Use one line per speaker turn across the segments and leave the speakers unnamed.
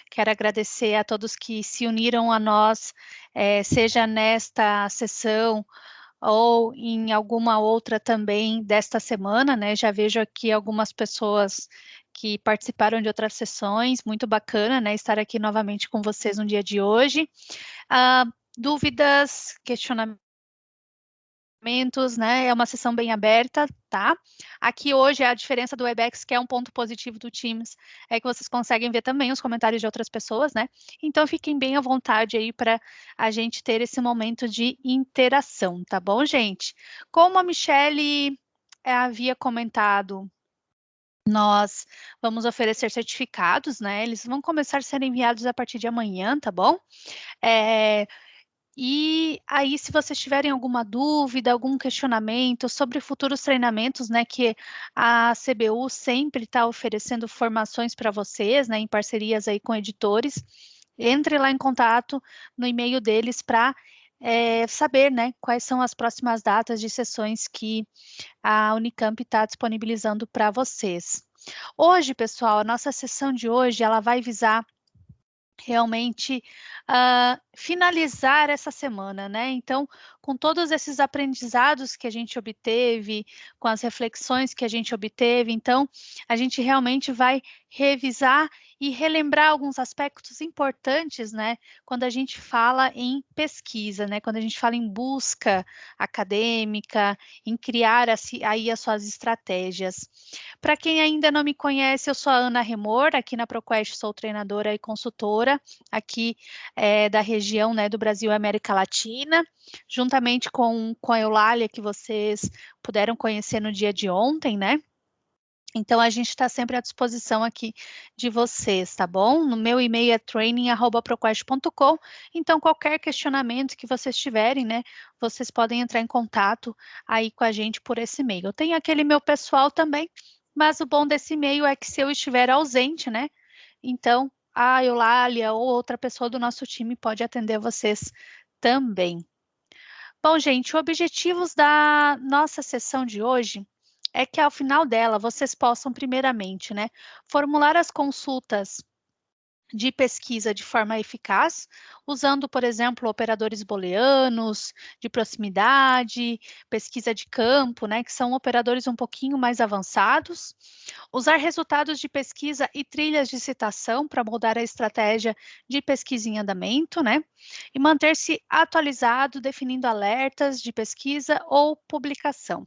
Quero agradecer a todos que se uniram a nós, seja nesta sessão ou em alguma outra também desta semana, né? Já vejo aqui algumas pessoas que participaram de outras sessões, muito bacana, né? Estar aqui novamente com vocês no dia de hoje. Dúvidas, questionamentos, né? É uma sessão bem aberta, tá? Aqui hoje a diferença do Webex, que é um ponto positivo do Teams, é que vocês conseguem ver também os comentários de outras pessoas, né? Então fiquem bem à vontade aí para a gente ter esse momento de interação, tá bom, gente? Como a Michele havia comentado, nós vamos oferecer certificados, né? Eles vão começar a ser enviados a partir de amanhã, tá bom? E aí, se vocês tiverem alguma dúvida, algum questionamento sobre futuros treinamentos, né, que a CBU sempre está oferecendo formações para vocês, né, em parcerias aí com editores, entre lá em contato no e-mail deles para saber, né, quais são as próximas datas de sessões que a Unicamp está disponibilizando para vocês. Hoje, pessoal, a nossa sessão de hoje, ela vai visar realmente finalizar essa semana, né? Então, com todos esses aprendizados que a gente obteve, com as reflexões que a gente obteve, então, a gente realmente vai revisar e relembrar alguns aspectos importantes, né? Quando a gente fala em pesquisa, né? Quando a gente fala em busca acadêmica, em criar aí as suas estratégias. Para quem ainda não me conhece, eu sou a Ana Remor, aqui na ProQuest sou treinadora e consultora, aqui da região, né, do Brasil e América Latina, juntamente com a Eulália, que vocês puderam conhecer no dia de ontem, né? Então, a gente está sempre à disposição aqui de vocês, tá bom? No meu e-mail é training@proquest.com. Então, qualquer questionamento que vocês tiverem, né, vocês podem entrar em contato aí com a gente por esse e-mail. Eu tenho aquele meu pessoal também, mas o bom desse e-mail é que se eu estiver ausente, né, então a Eulália ou outra pessoa do nosso time pode atender vocês também. Bom, gente, objetivos da nossa sessão de hoje é que ao final dela vocês possam, primeiramente, né, formular as consultas de pesquisa de forma eficaz, usando, por exemplo, operadores booleanos, de proximidade, pesquisa de campo, né, que são operadores um pouquinho mais avançados. Usar resultados de pesquisa e trilhas de citação para moldar a estratégia de pesquisa em andamento, né? E manter-se atualizado, definindo alertas de pesquisa ou publicação.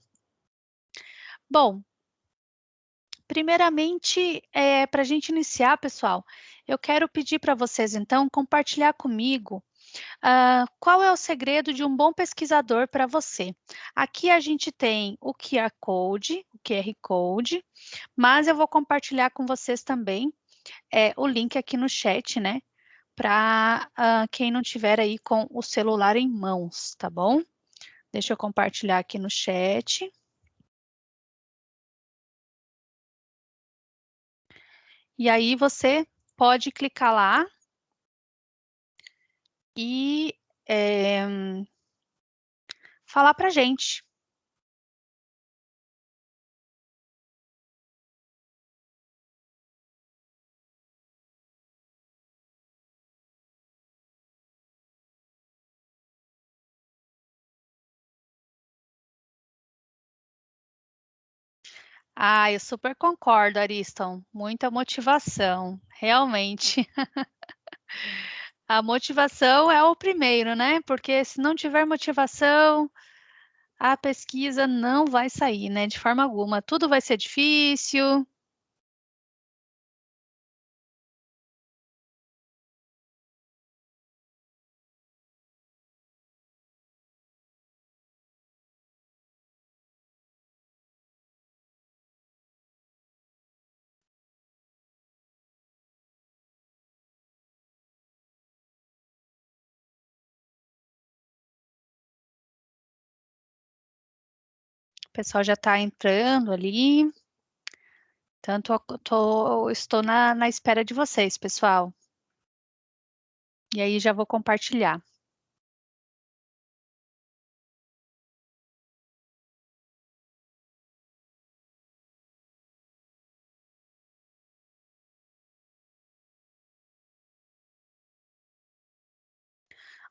Bom, primeiramente, para a gente iniciar, pessoal, eu quero pedir para vocês, então, compartilhar comigo qual é o segredo de um bom pesquisador para você. Aqui a gente tem o QR Code, mas eu vou compartilhar com vocês também o link aqui no chat, né? Para quem não tiver aí com o celular em mãos, tá bom? Deixa eu compartilhar aqui no chat. E aí você pode clicar lá e falar para a gente. Ah, eu super concordo, Ariston. Muita motivação, realmente. A motivação é o primeiro, né? Porque se não tiver motivação, a pesquisa não vai sair, né? De forma alguma. Tudo vai ser difícil. O pessoal já está entrando ali. Tanto estou na espera de vocês, pessoal. E aí já vou compartilhar.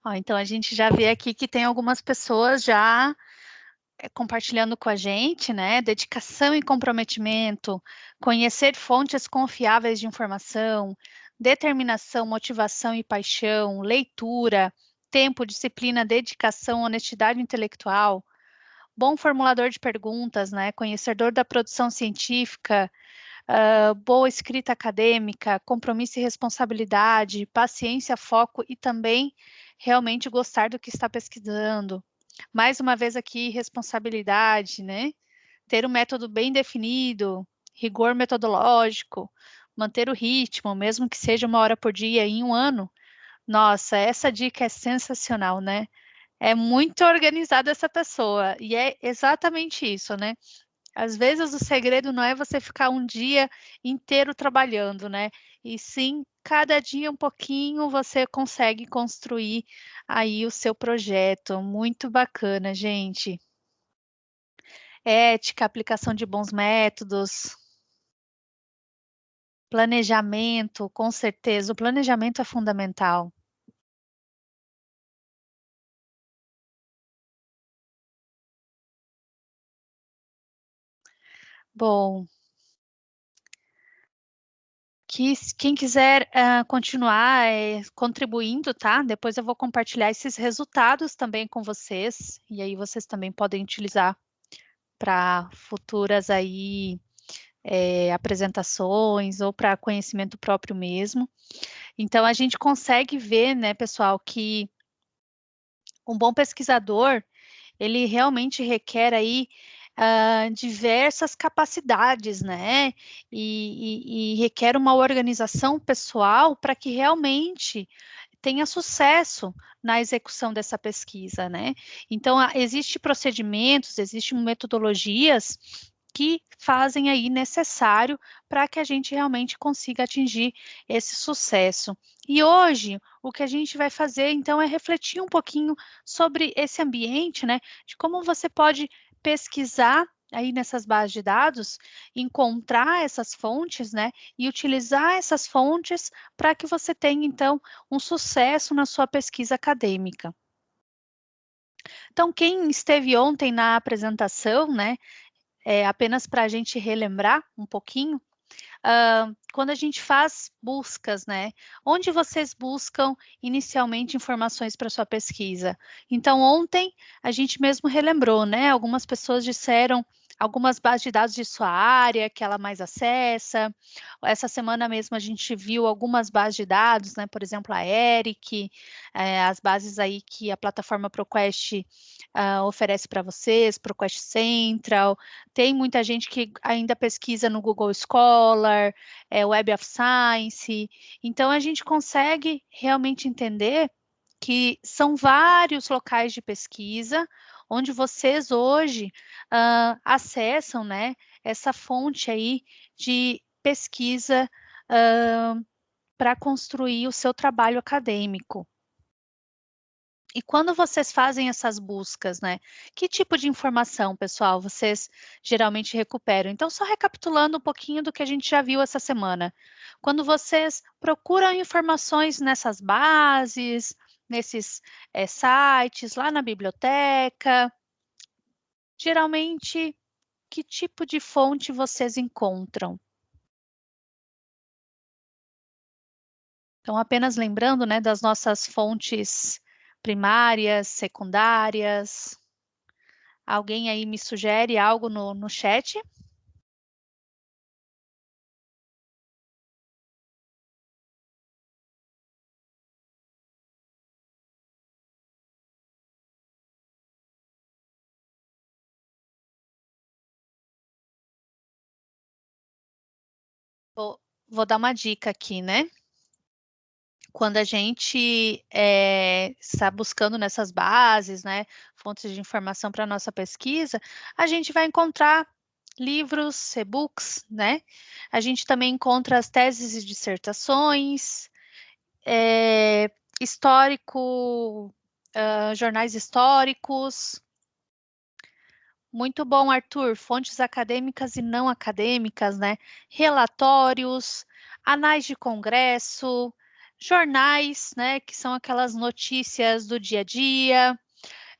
Ó, então a gente já vê aqui que tem algumas pessoas já compartilhando com a gente, né? Dedicação e comprometimento, conhecer fontes confiáveis de informação, determinação, motivação e paixão, leitura, tempo, disciplina, dedicação, honestidade intelectual, bom formulador de perguntas, né? Conhecedor da produção científica, boa escrita acadêmica, compromisso e responsabilidade, paciência, foco e também realmente gostar do que está pesquisando. Mais uma vez aqui, responsabilidade, né? Ter um método bem definido, rigor metodológico, manter o ritmo, mesmo que seja 1 hora por dia em um ano. Nossa, essa dica é sensacional, né? É muito organizada essa pessoa, e é exatamente isso, né? Às vezes o segredo não é você ficar um dia inteiro trabalhando, né? E sim, cada dia um pouquinho você consegue construir aí o seu projeto. Muito bacana, gente. Ética, aplicação de bons métodos, planejamento, com certeza. O planejamento é fundamental. Bom, quem quiser continuar contribuindo, tá? Depois eu vou compartilhar esses resultados também com vocês, e aí vocês também podem utilizar para futuras aí apresentações ou para conhecimento próprio mesmo. Então a gente consegue ver, né, pessoal, que um bom pesquisador ele realmente requer aí diversas capacidades, né? E requer uma organização pessoal para que realmente tenha sucesso na execução dessa pesquisa, né? Então, existem procedimentos, existem metodologias que fazem aí necessário para que a gente realmente consiga atingir esse sucesso. E hoje, o que a gente vai fazer, então, é refletir um pouquinho sobre esse ambiente, né? De como você pode pesquisar aí nessas bases de dados, encontrar essas fontes, né? E utilizar essas fontes para que você tenha, então, um sucesso na sua pesquisa acadêmica. Então, quem esteve ontem na apresentação, né, apenas para a gente relembrar um pouquinho, quando a gente faz buscas, né, onde vocês buscam inicialmente informações para sua pesquisa? Então, ontem a gente mesmo relembrou, né, algumas pessoas disseram algumas bases de dados de sua área que ela mais acessa. Essa semana mesmo a gente viu algumas bases de dados, né, por exemplo, a ERIC, as bases aí que a plataforma ProQuest oferece para vocês, ProQuest Central. Tem muita gente que ainda pesquisa no Google Scholar, Web of Science. Então, a gente consegue realmente entender que são vários locais de pesquisa onde vocês hoje acessam, né, essa fonte aí de pesquisa para construir o seu trabalho acadêmico. E quando vocês fazem essas buscas, né, que tipo de informação, pessoal, vocês geralmente recuperam? Então, só recapitulando um pouquinho do que a gente já viu essa semana. Quando vocês procuram informações nessas bases, nesses sites, lá na biblioteca, geralmente, que tipo de fonte vocês encontram? Então, apenas lembrando, né, das nossas fontes primárias, secundárias. Alguém aí me sugere algo no chat? Vou dar uma dica aqui, né? Quando a gente está buscando nessas bases, né, fontes de informação para a nossa pesquisa, a gente vai encontrar livros, e-books, né? A gente também encontra as teses e dissertações, histórico, jornais históricos. Muito bom, Arthur. Fontes acadêmicas e não acadêmicas, né? Relatórios, anais de congresso, jornais, né, que são aquelas notícias do dia a dia.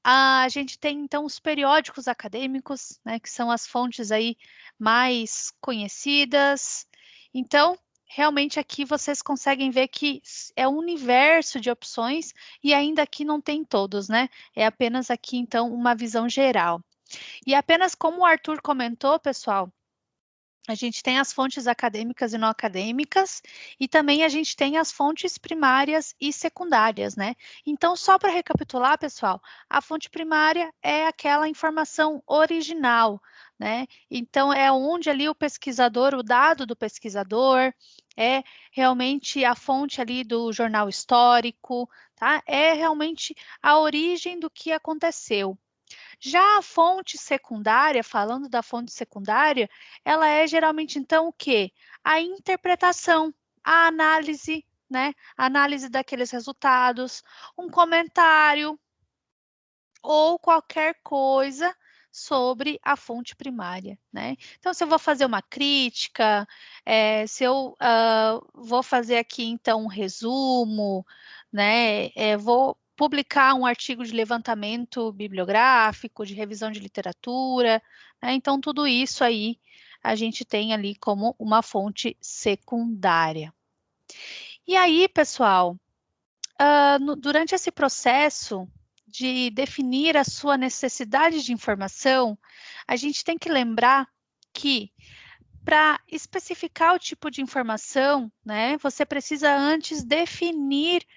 A gente tem, então, os periódicos acadêmicos, né, que são as fontes aí mais conhecidas. Então, realmente aqui vocês conseguem ver que é um universo de opções e ainda aqui não tem todos, né? É apenas aqui, então, uma visão geral. E apenas como o Arthur comentou, pessoal, a gente tem as fontes acadêmicas e não acadêmicas, e também a gente tem as fontes primárias e secundárias, né? Então, só para recapitular, pessoal, a fonte primária é aquela informação original, né? Então, é onde ali o pesquisador, o dado do pesquisador, é realmente a fonte ali do jornal histórico, tá? É realmente a origem do que aconteceu. Já a fonte secundária, falando da fonte secundária, ela é geralmente, então, o quê? A interpretação, a análise, né? A análise daqueles resultados, um comentário ou qualquer coisa sobre a fonte primária, né? Então, se eu vou fazer uma crítica, se eu vou fazer aqui, então, um resumo, né? Vou publicar um artigo de levantamento bibliográfico, de revisão de literatura, né? Então, tudo isso aí a gente tem ali como uma fonte secundária. E aí, pessoal, durante esse processo de definir a sua necessidade de informação, a gente tem que lembrar que para especificar o tipo de informação, né, você precisa antes definir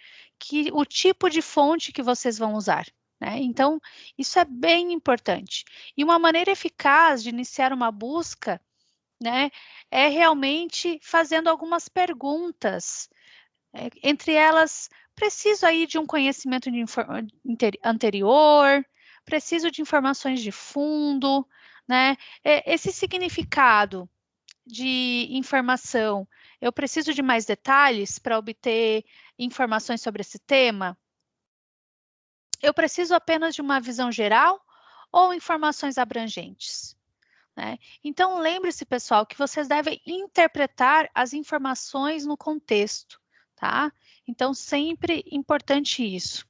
o tipo de fonte que vocês vão usar. Né? Então, isso é bem importante. E uma maneira eficaz de iniciar uma busca, né, é realmente fazendo algumas perguntas. Entre elas, preciso aí de um conhecimento anterior, preciso de informações de fundo, né? Esse significado de informação, eu preciso de mais detalhes para obter informações sobre esse tema? Eu preciso apenas de uma visão geral ou informações abrangentes? Né? Então, lembre-se, pessoal, que vocês devem interpretar as informações no contexto, tá? Então, sempre importante isso.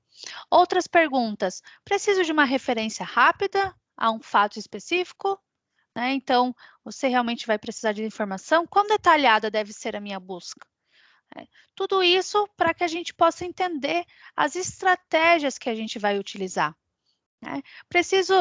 Outras perguntas. Preciso de uma referência rápida a um fato específico? Né? Então, você realmente vai precisar de informação? Quão detalhada deve ser a minha busca? Tudo isso para que a gente possa entender as estratégias que a gente vai utilizar. Né? Preciso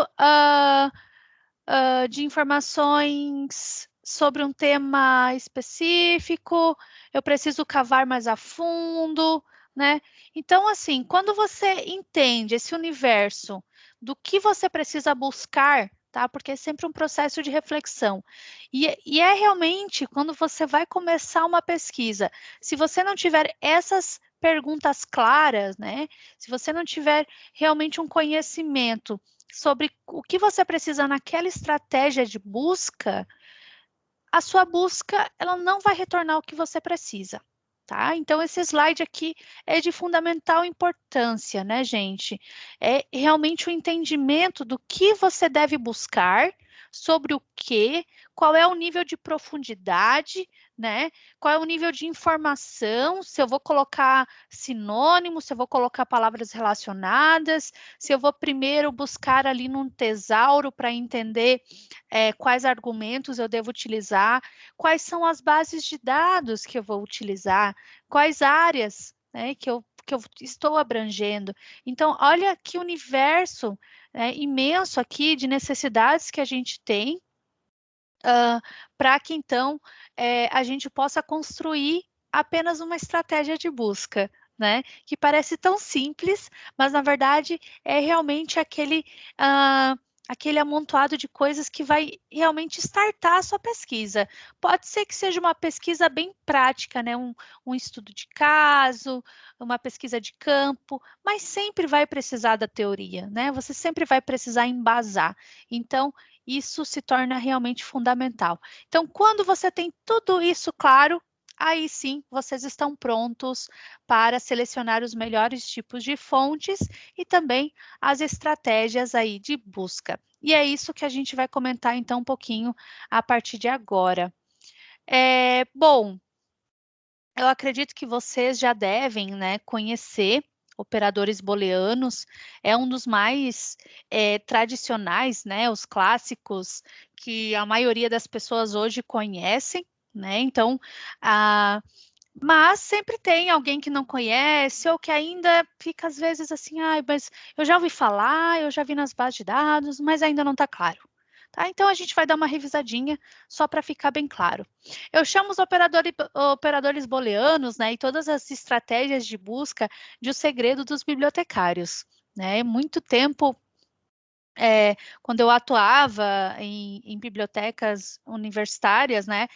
de informações sobre um tema específico, eu preciso cavar mais a fundo, né? Então, assim, quando você entende esse universo do que você precisa buscar, tá? Porque é sempre um processo de reflexão. E é realmente quando você vai começar uma pesquisa, se você não tiver essas perguntas claras, né? Se você não tiver realmente um conhecimento sobre o que você precisa naquela estratégia de busca, a sua busca ela não vai retornar o que você precisa. Tá? Então, esse slide aqui é de fundamental importância, né, gente? É realmente o entendimento do que você deve buscar, sobre o que, qual é o nível de profundidade, né? Qual é o nível de informação, se eu vou colocar sinônimos, se eu vou colocar palavras relacionadas, se eu vou primeiro buscar ali num tesauro para entender quais argumentos eu devo utilizar, quais são as bases de dados que eu vou utilizar, quais áreas, né, que eu estou abrangendo. Então, olha que universo imenso aqui de necessidades que a gente tem para que, então, a gente possa construir apenas uma estratégia de busca, né? Que parece tão simples, mas, na verdade, é realmente aquele amontoado de coisas que vai realmente startar a sua pesquisa. Pode ser que seja uma pesquisa bem prática, né? Um estudo de caso, uma pesquisa de campo, mas sempre vai precisar da teoria, né? Você sempre vai precisar embasar. Então, isso se torna realmente fundamental. Então, quando você tem tudo isso claro, aí sim vocês estão prontos para selecionar os melhores tipos de fontes e também as estratégias aí de busca. E é isso que a gente vai comentar então um pouquinho a partir de agora. Bom, eu acredito que vocês já devem, né, conhecer operadores booleanos, é um dos mais tradicionais, né, os clássicos que a maioria das pessoas hoje conhecem, né, então, mas sempre tem alguém que não conhece ou que ainda fica às vezes assim, ai, mas eu já ouvi falar, eu já vi nas bases de dados, mas ainda não está claro. Tá? Então, a gente vai dar uma revisadinha só para ficar bem claro. Eu chamo os operadores booleanos, né, e todas as estratégias de busca de o segredo dos bibliotecários. Né? Muito tempo, quando eu atuava em bibliotecas universitárias, né,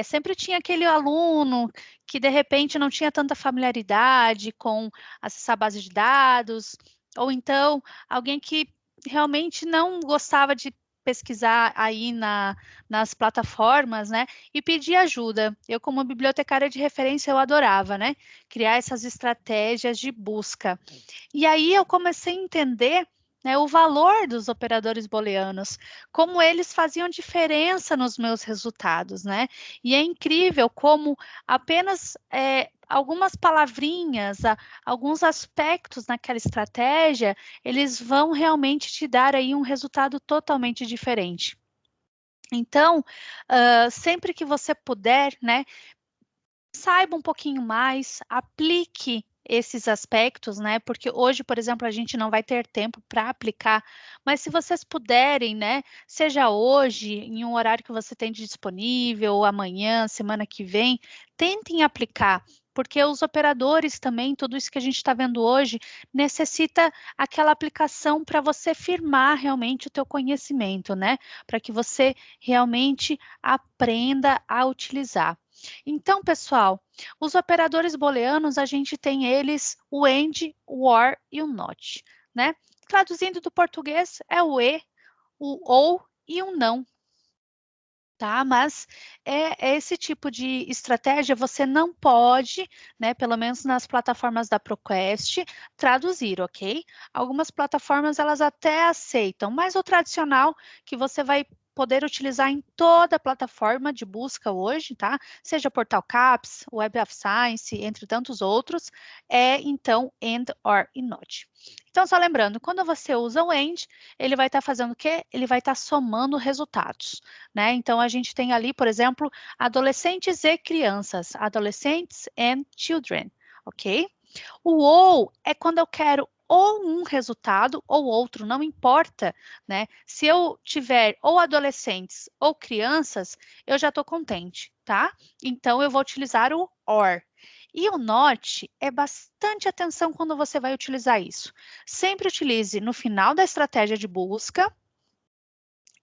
sempre tinha aquele aluno que, de repente, não tinha tanta familiaridade com acessar a base de dados, ou então alguém que realmente não gostava de pesquisar aí nas plataformas, né, e pedir ajuda. Eu, como bibliotecária de referência, eu adorava, né, criar essas estratégias de busca. E aí eu comecei a entender, né, o valor dos operadores booleanos, como eles faziam diferença nos meus resultados, né? E é incrível como apenas algumas palavrinhas, alguns aspectos naquela estratégia, eles vão realmente te dar aí um resultado totalmente diferente. Então, sempre que você puder, né, saiba um pouquinho mais, aplique esses aspectos, né? Porque hoje, por exemplo, a gente não vai ter tempo para aplicar, mas se vocês puderem, né? Seja hoje, em um horário que você tem disponível, ou amanhã, semana que vem, tentem aplicar. Porque os operadores também, tudo isso que a gente está vendo hoje, necessita aquela aplicação para você firmar realmente o teu conhecimento, né? Para que você realmente aprenda a utilizar. Então, pessoal, os operadores booleanos, a gente tem eles, o AND, o OR e o NOT, né? Traduzindo do português, é o E, o OU e o NÃO, tá? Mas esse tipo de estratégia você não pode, né, pelo menos nas plataformas da ProQuest, traduzir, ok? Algumas plataformas, elas até aceitam, mas o tradicional que você vai poder utilizar em toda a plataforma de busca hoje, tá? Seja Portal Caps, Web of Science, entre tantos outros, é então AND, OR e NOT. Então, só lembrando, quando você usa o AND, ele vai estar fazendo o quê? Ele vai estar somando resultados, né? Então, a gente tem ali, por exemplo, adolescentes e crianças, adolescentes and children, ok? O ou é quando eu quero ou um resultado ou outro, não importa, né? Se eu tiver ou adolescentes ou crianças, eu já estou contente, tá? Então, eu vou utilizar o OR. E o NOT é bastante atenção quando você vai utilizar isso. Sempre utilize no final da estratégia de busca,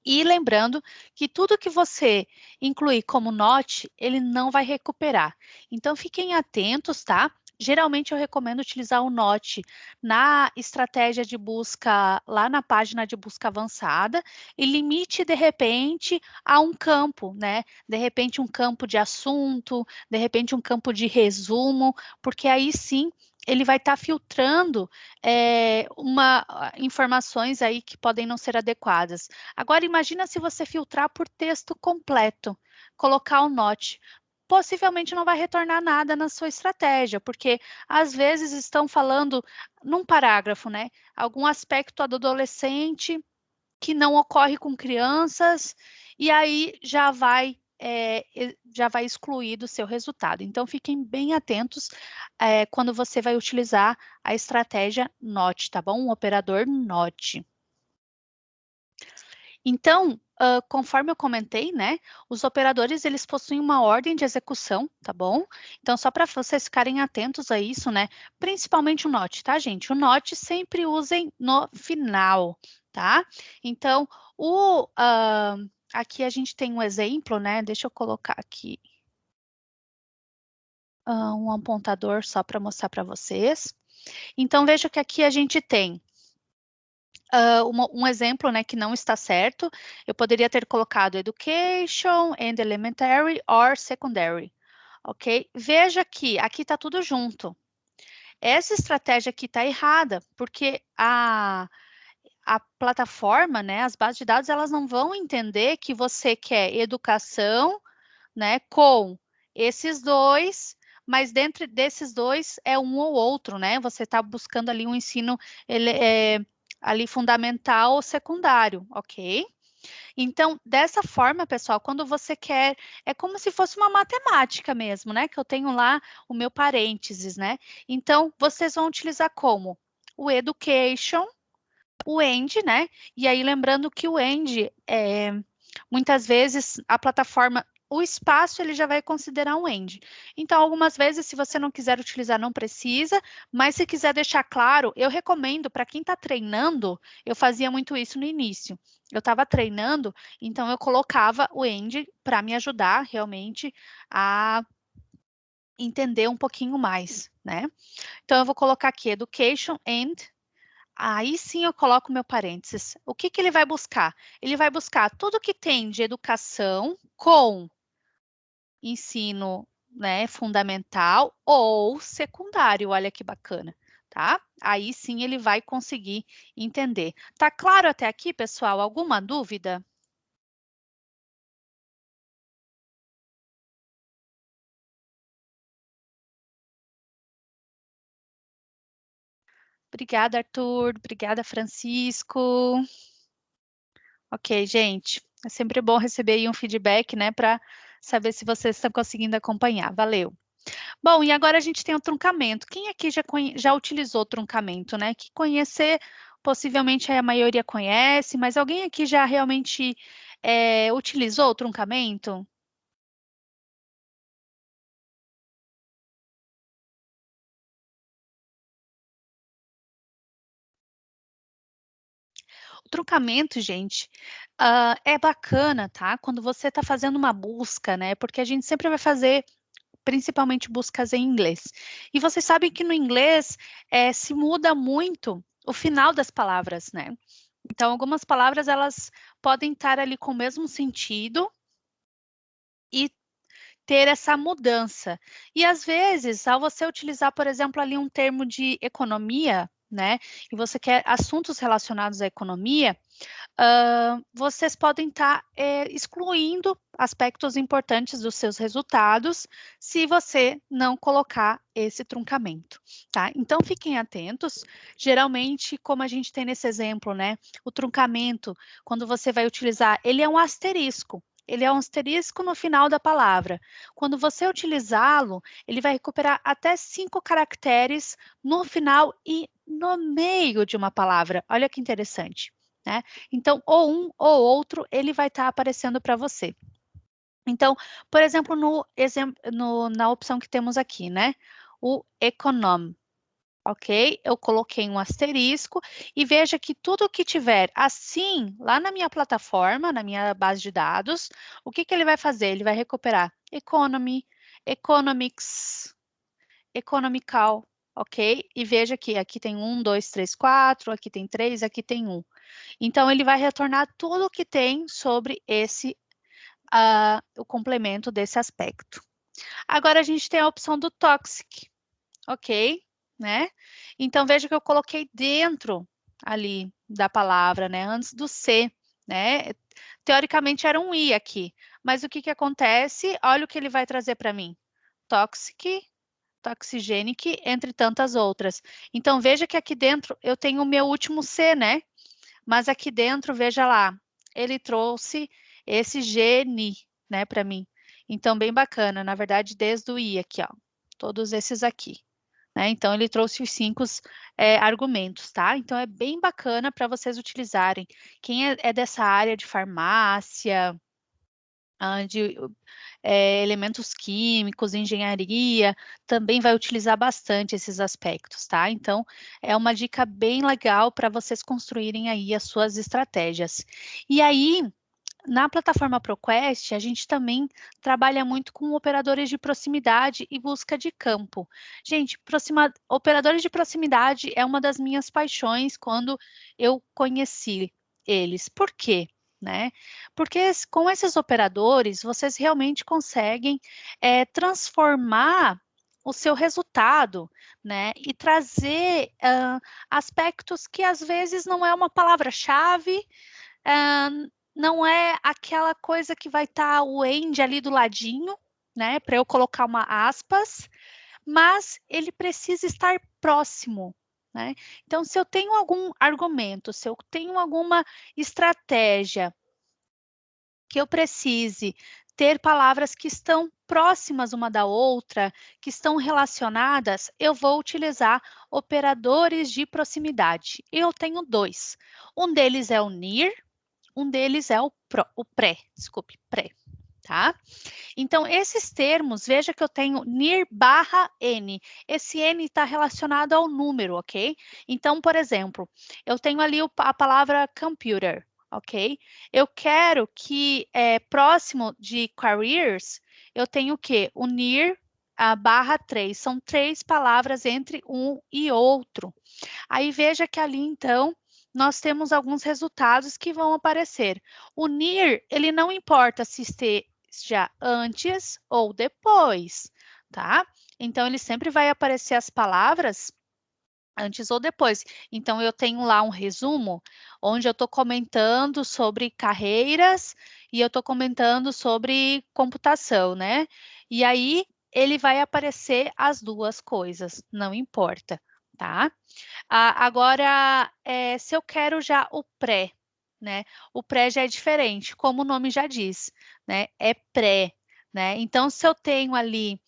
e lembrando que tudo que você incluir como NOT, ele não vai recuperar. Então, fiquem atentos, tá? Geralmente, eu recomendo utilizar o NOT na estratégia de busca, lá na página de busca avançada, e limite, de repente, a um campo, né? De repente, um campo de assunto, de repente, um campo de resumo, porque aí sim ele vai estar filtrando informações aí que podem não ser adequadas. Agora, imagina se você filtrar por texto completo, colocar o NOT. Possivelmente não vai retornar nada na sua estratégia, porque às vezes estão falando num parágrafo, né? Algum aspecto do adolescente que não ocorre com crianças, e aí já vai excluir do seu resultado. Então, fiquem bem atentos quando você vai utilizar a estratégia NOT, tá bom? O operador NOT. Então, conforme eu comentei, né, os operadores, eles possuem uma ordem de execução, tá bom? Então, só para vocês ficarem atentos a isso, né, principalmente o NOT, tá, gente? O NOT sempre usem no final, tá? Então, aqui a gente tem um exemplo, né, deixa eu colocar aqui um apontador só para mostrar para vocês. Então, veja que aqui a gente tem um exemplo, né, que não está certo. Eu poderia ter colocado education and elementary or secondary, ok? Veja que aqui está tudo junto. Essa estratégia aqui está errada, porque a plataforma, né, as bases de dados, elas não vão entender que você quer educação, né, com esses dois, mas dentro desses dois é um ou outro, né? Você está buscando ali um ensino ali fundamental ou secundário, ok? Então, dessa forma, pessoal, quando você quer, é como se fosse uma matemática mesmo, né? Que eu tenho lá o meu parênteses, né? Então, vocês vão utilizar como? O education, o end, né? E aí, lembrando que o end, muitas vezes, a plataforma, o espaço, ele já vai considerar um end. Então, algumas vezes, se você não quiser utilizar, não precisa, mas se quiser deixar claro, eu recomendo, para quem está treinando, eu fazia muito isso no início. Eu estava treinando, então eu colocava o end para me ajudar realmente a entender um pouquinho mais, né? Então, eu vou colocar aqui Education and aí sim eu coloco meu parênteses. O que que ele vai buscar? Ele vai buscar tudo que tem de educação com ensino, né, fundamental ou secundário. Olha que bacana, tá? Aí sim ele vai conseguir entender. Tá claro até aqui, pessoal? Alguma dúvida? Obrigada, Arthur. Obrigada, Francisco. Ok, gente. É sempre bom receber aí um feedback, né, para saber se vocês estão conseguindo acompanhar. Valeu. Bom, e agora a gente tem o truncamento. Quem aqui já utilizou o truncamento, né? Que conhecer, possivelmente a maioria conhece, mas alguém aqui já realmente utilizou o truncamento? O truncamento, gente, é bacana, tá? Quando você está fazendo uma busca, né? Porque a gente sempre vai fazer principalmente buscas em inglês. E vocês sabem que no inglês se muda muito o final das palavras, né? Então, algumas palavras elas podem estar ali com o mesmo sentido e ter essa mudança. E às vezes, ao você utilizar, por exemplo, ali um termo de economia, né? E você quer assuntos relacionados à economia, vocês podem estar excluindo aspectos importantes dos seus resultados se você não colocar esse truncamento, tá? Então, fiquem atentos. Geralmente, como a gente tem nesse exemplo, né? O truncamento, quando você vai utilizar, ele é um asterisco. Ele é um asterisco no final da palavra. Quando você utilizá-lo, ele vai recuperar até 5 caracteres no final e no meio de uma palavra. Olha que interessante, né? Então, ou um ou outro, ele vai estar aparecendo para você. Então, por exemplo, na opção que temos aqui, né? O econom, ok? Eu coloquei um asterisco e veja que tudo que tiver assim, lá na minha plataforma, na minha base de dados, o que que ele vai fazer? Ele vai recuperar economy, economics, economical, ok? E veja que aqui tem 1, 2, 3, 4, aqui tem 3, aqui tem 1. Então, ele vai retornar tudo o que tem sobre o complemento desse aspecto. Agora, a gente tem a opção do toxic, ok? Né? Então, veja que eu coloquei dentro ali da palavra, né? Antes do C, né? Teoricamente era um I aqui, mas o que que acontece? Olha o que ele vai trazer para mim. Toxic, toxigenic, entre tantas outras. Então, veja que aqui dentro eu tenho o meu último C, né? Mas aqui dentro, veja lá, ele trouxe esse gene, né, para mim. Então, bem bacana, na verdade, desde o I aqui, ó, todos esses aqui. Né? Então, ele trouxe os 5 argumentos, tá? Então, é bem bacana para vocês utilizarem. Quem é dessa área de farmácia, de elementos químicos, engenharia, também vai utilizar bastante esses aspectos, tá? Então, é uma dica bem legal para vocês construírem aí as suas estratégias. E aí, na plataforma ProQuest, a gente também trabalha muito com operadores de proximidade e busca de campo. Gente, operadores de proximidade é uma das minhas paixões quando eu conheci eles. Por quê? Né? Porque com esses operadores, vocês realmente conseguem transformar o seu resultado, né? E trazer aspectos que às vezes não é uma palavra-chave, não é aquela coisa que vai estar o end ali do ladinho, né, para eu colocar uma aspas, mas ele precisa estar próximo, né? Então, se eu tenho algum argumento, se eu tenho alguma estratégia que eu precise ter palavras que estão próximas uma da outra, que estão relacionadas, eu vou utilizar operadores de proximidade. Eu tenho dois. Um deles é o near, um deles é o pré, pré, tá? Então, esses termos, veja que eu tenho near barra N. Esse N está relacionado ao número, ok? Então, por exemplo, eu tenho ali a palavra computer, ok? Eu quero que próximo de careers, eu tenho o quê? O near barra 3. São 3 palavras entre um e outro. Aí veja que ali, então, nós temos alguns resultados que vão aparecer. O near, ele não importa se esteja antes ou depois, tá? Então, ele sempre vai aparecer as palavras antes ou depois. Então, eu tenho lá um resumo, onde eu estou comentando sobre carreiras e eu estou comentando sobre computação, né? E aí, ele vai aparecer as duas coisas, não importa, tá? Agora, se eu quero já o pré, né? O pré já é diferente, como o nome já diz, né? É pré, né? Então, se eu tenho ali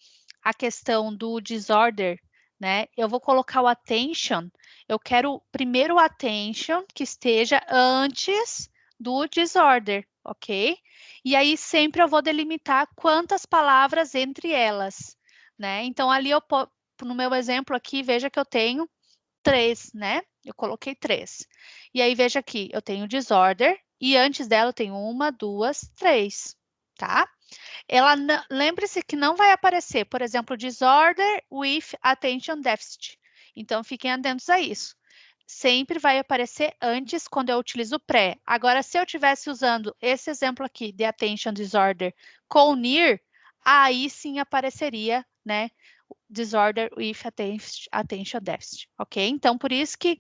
a questão do disorder, né? Eu vou colocar o attention. Eu quero primeiro o attention que esteja antes do disorder, ok? E aí sempre eu vou delimitar quantas palavras entre elas, né? Então, ali no meu exemplo aqui, veja que eu tenho 3, né? Eu coloquei 3. E aí, veja aqui, eu tenho disorder e antes dela eu tenho 1, 2, 3, tá? Lembre-se que não vai aparecer, por exemplo, disorder with attention deficit. Então, fiquem atentos a isso. Sempre vai aparecer antes quando eu utilizo pré. Agora, se eu estivesse usando esse exemplo aqui de attention disorder com near, aí sim apareceria, né? Disorder with attention deficit, ok? Então, por isso que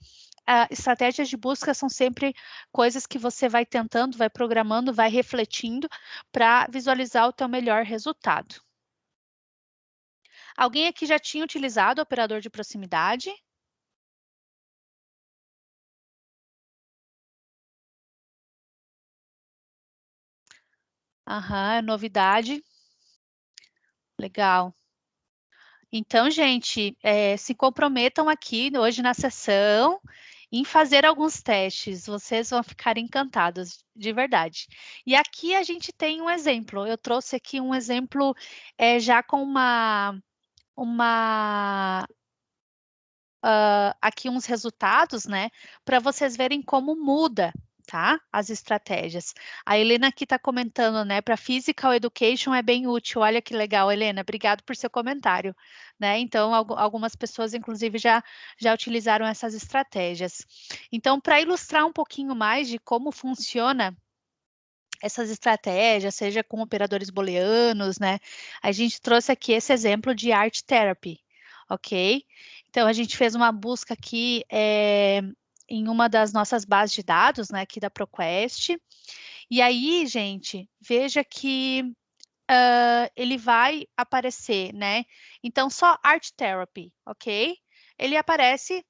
estratégias de busca são sempre coisas que você vai tentando, vai programando, vai refletindo para visualizar o teu melhor resultado. Alguém aqui já tinha utilizado o operador de proximidade? Aham, é novidade. Legal. Então, gente, se comprometam aqui hoje na sessão em fazer alguns testes. Vocês vão ficar encantados, de verdade. E aqui a gente tem um exemplo. Eu trouxe aqui um exemplo já com aqui uns resultados, né? Para vocês verem como muda, tá? As estratégias. A Helena aqui está comentando, né? Para Physical Education é bem útil. Olha que legal, Helena. Obrigado por seu comentário, né? Então, algumas pessoas, inclusive, já utilizaram essas estratégias. Então, para ilustrar um pouquinho mais de como funciona essas estratégias, seja com operadores booleanos, né? A gente trouxe aqui esse exemplo de Art Therapy, ok? Então, a gente fez uma busca aqui em uma das nossas bases de dados, né, aqui da ProQuest. E aí, gente, veja que ele vai aparecer, né? Então, só Art Therapy, ok? Ele aparece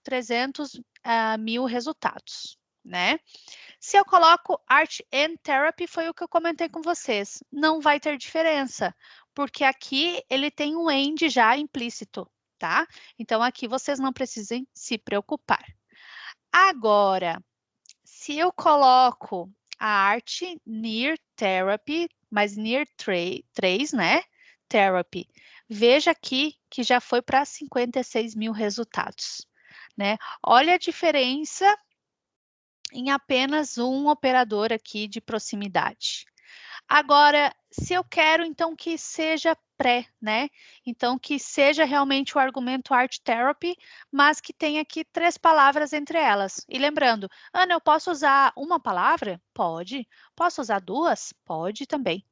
300 mil resultados, né? Se eu coloco Art and Therapy, foi o que eu comentei com vocês. Não vai ter diferença, porque aqui ele tem um AND já implícito, tá? Então, aqui vocês não precisem se preocupar. Agora, se eu coloco a Art Near Therapy, mas Near 3, né? Therapy. Veja aqui que já foi para 56 mil resultados, né? Olha a diferença em apenas um operador aqui de proximidade. Agora, se eu quero, então, que seja pré, né? Então, que seja realmente o argumento art therapy, mas que tenha aqui 3 palavras entre elas. E lembrando, Ana, eu posso usar uma palavra? Pode. Posso usar 2? Pode também.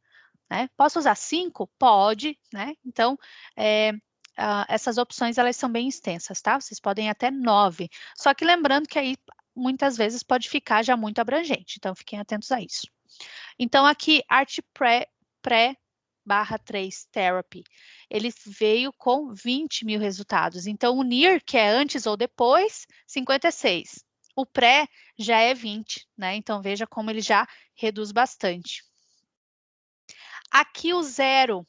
Né? Posso usar 5? Pode, né? Então, essas opções, elas são bem extensas, tá? Vocês podem até 9. Só que lembrando que aí, muitas vezes, pode ficar já muito abrangente. Então, fiquem atentos a isso. Então, aqui, arte pré near/3 therapy. Ele veio com 20 mil resultados. Então, o near, que é antes ou depois, 56. O pré já é 20, né? Então, veja como ele já reduz bastante. Aqui o zero.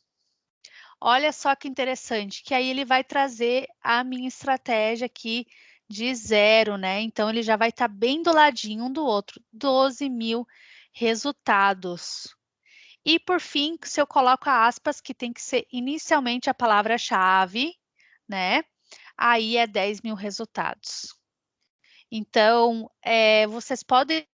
Olha só que interessante, que aí ele vai trazer a minha estratégia aqui de zero, né? Então, ele já vai estar bem do ladinho um do outro. 12 mil resultados. E, por fim, se eu coloco aspas, que tem que ser inicialmente a palavra-chave, né? Aí é 10 mil resultados. Então, vocês podem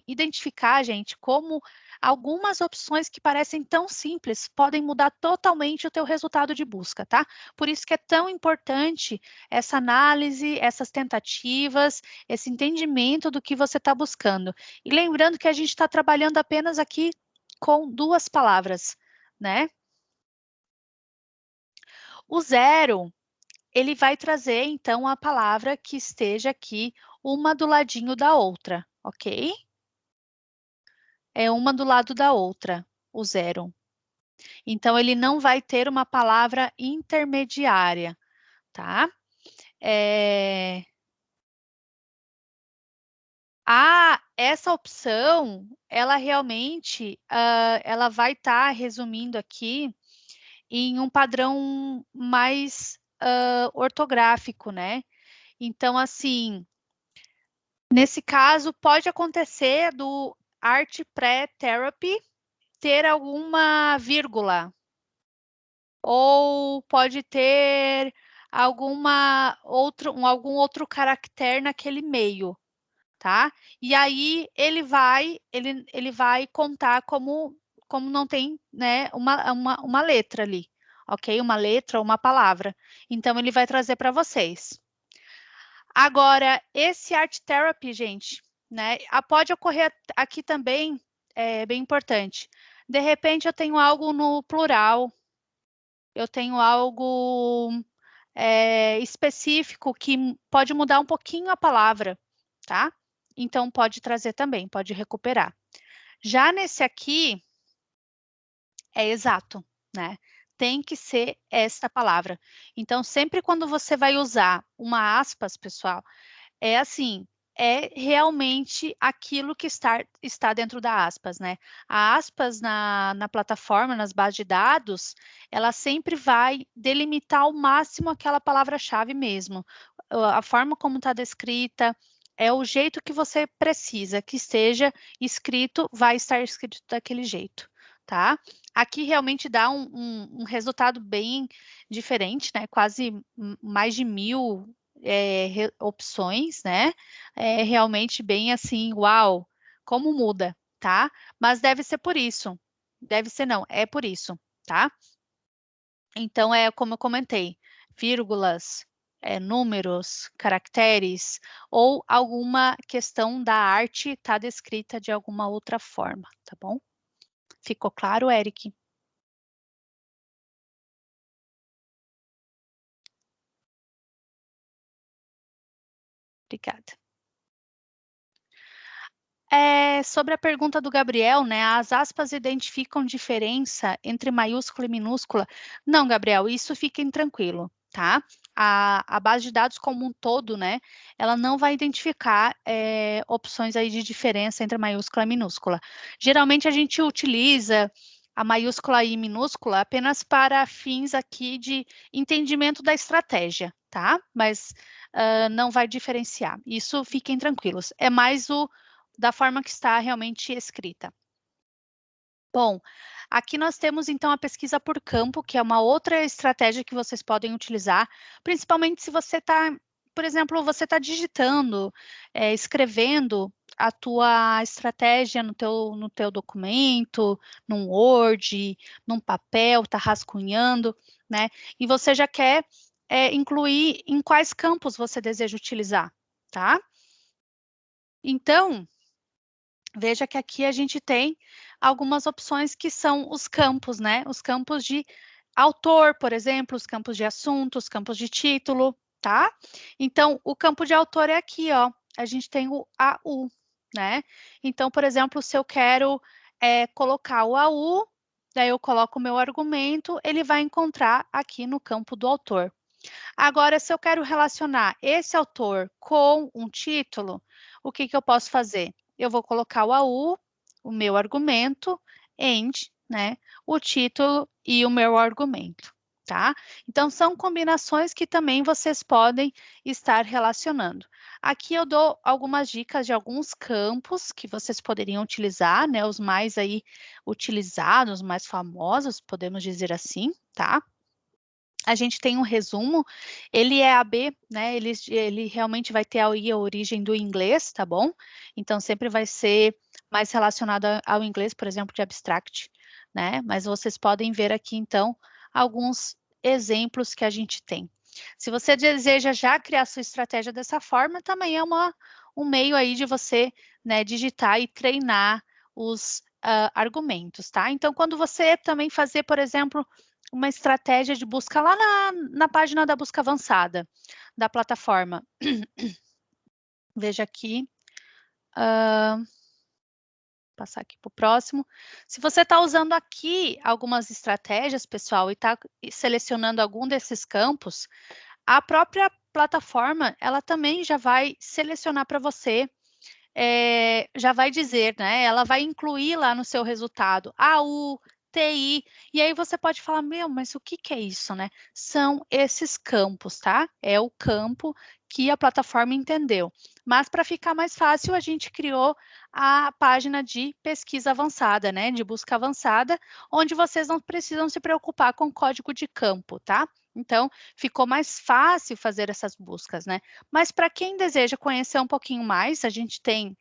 identificar, gente, como algumas opções que parecem tão simples podem mudar totalmente o teu resultado de busca, tá? Por isso que é tão importante essa análise, essas tentativas, esse entendimento do que você está buscando. E lembrando que a gente está trabalhando apenas aqui com 2 palavras, né? O zero, ele vai trazer, então, a palavra que esteja aqui, uma do ladinho da outra, ok? É uma do lado da outra, o zero. Então, ele não vai ter uma palavra intermediária, tá? Essa opção, ela realmente, ela vai estar resumindo aqui em um padrão mais ortográfico, né? Então, assim, nesse caso, pode acontecer do Art Pré-Therapy ter alguma vírgula, ou pode ter algum outro caractere naquele meio, tá? E aí ele vai contar como não tem, né, uma letra ali, ok? Uma letra ou uma palavra. Então, ele vai trazer para vocês. Agora, esse Art Therapy, gente, né, pode ocorrer aqui também, é bem importante. De repente, eu tenho algo no plural, eu tenho algo específico que pode mudar um pouquinho a palavra, tá? Então, pode trazer também, pode recuperar. Já nesse aqui, é exato, né? Tem que ser esta palavra. Então, sempre quando você vai usar uma aspas, pessoal, é assim, é realmente aquilo que está dentro da aspas, né? A aspas na plataforma, nas bases de dados, ela sempre vai delimitar ao máximo aquela palavra-chave mesmo. A forma como está descrita, é o jeito que você precisa que esteja escrito, vai estar escrito daquele jeito, tá? Aqui realmente dá um resultado bem diferente, né? Quase mais de 1000 opções, né? É realmente bem assim, uau, como muda, tá? Mas deve ser por isso. Deve ser não, é por isso, tá? Então, é como eu comentei, vírgulas, números, caracteres, ou alguma questão da arte está descrita de alguma outra forma, tá bom? Ficou claro, Eric? Obrigada. Sobre a pergunta do Gabriel, né? As aspas identificam diferença entre maiúscula e minúscula? Não, Gabriel, isso fiquem tranquilo, tá? A base de dados como um todo, né? Ela não vai identificar opções aí de diferença entre maiúscula e minúscula. Geralmente a gente utiliza a maiúscula e minúscula apenas para fins aqui de entendimento da estratégia, tá? Mas não vai diferenciar. Isso fiquem tranquilos. É mais da forma que está realmente escrita. Bom, aqui nós temos então a pesquisa por campo, que é uma outra estratégia que vocês podem utilizar, principalmente se você está, por exemplo, você está digitando, escrevendo a tua estratégia no teu documento, num Word, num papel, está rascunhando, né? E você já quer incluir em quais campos você deseja utilizar, tá? Então, veja que aqui a gente tem algumas opções que são os campos, né? Os campos de autor, por exemplo, os campos de assunto, os campos de título, tá? Então, o campo de autor é aqui, ó. A gente tem o AU, né? Então, por exemplo, se eu quero colocar o AU daí eu coloco o meu argumento, ele vai encontrar aqui no campo do autor. Agora, se eu quero relacionar esse autor com um título, o que eu posso fazer? Eu vou colocar o AU, o meu argumento, and, né, o título e o meu argumento, tá? Então, são combinações que também vocês podem estar relacionando. Aqui eu dou algumas dicas de alguns campos que vocês poderiam utilizar, né, os mais aí utilizados, mais famosos, podemos dizer assim, tá? A gente tem um resumo, ele é AB, né? Ele realmente vai ter aí a origem do inglês, tá bom? Então sempre vai ser mais relacionado ao inglês, por exemplo, de abstract, né? Mas vocês podem ver aqui então alguns exemplos que a gente tem. Se você deseja já criar sua estratégia dessa forma, também é um meio aí de você, né, digitar e treinar os argumentos, tá? Então, quando você também fazer, por exemplo, uma estratégia de busca lá na página da busca avançada da plataforma. Veja aqui. Passar aqui para o próximo. Se você está usando aqui algumas estratégias, pessoal, e está selecionando algum desses campos, a própria plataforma, ela também já vai selecionar para você, já vai dizer, né? Ela vai incluir lá no seu resultado AU, TI, e aí você pode falar, meu, mas o que é isso, né? São esses campos, tá? É o campo que a plataforma entendeu. Mas para ficar mais fácil, a gente criou a página de pesquisa avançada, né? De busca avançada, onde vocês não precisam se preocupar com código de campo, tá? Então, ficou mais fácil fazer essas buscas, né? Mas para quem deseja conhecer um pouquinho mais, a gente tem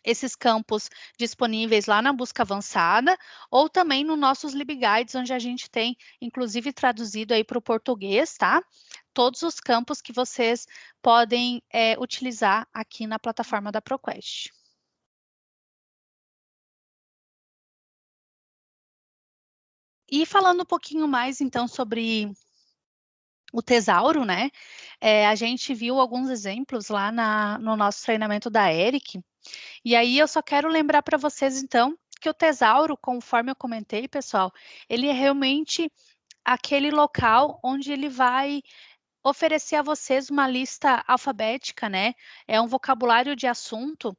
esses campos disponíveis lá na busca avançada, ou também nos nossos LibGuides, onde a gente tem, inclusive, traduzido aí para o português, tá? Todos os campos que vocês podem utilizar aqui na plataforma da ProQuest. E falando um pouquinho mais, então, sobre o tesauro, né? A gente viu alguns exemplos lá no nosso treinamento da Eric, e aí eu só quero lembrar para vocês, então, que o tesauro, conforme eu comentei, pessoal, ele é realmente aquele local onde ele vai oferecer a vocês uma lista alfabética, né? É um vocabulário de assunto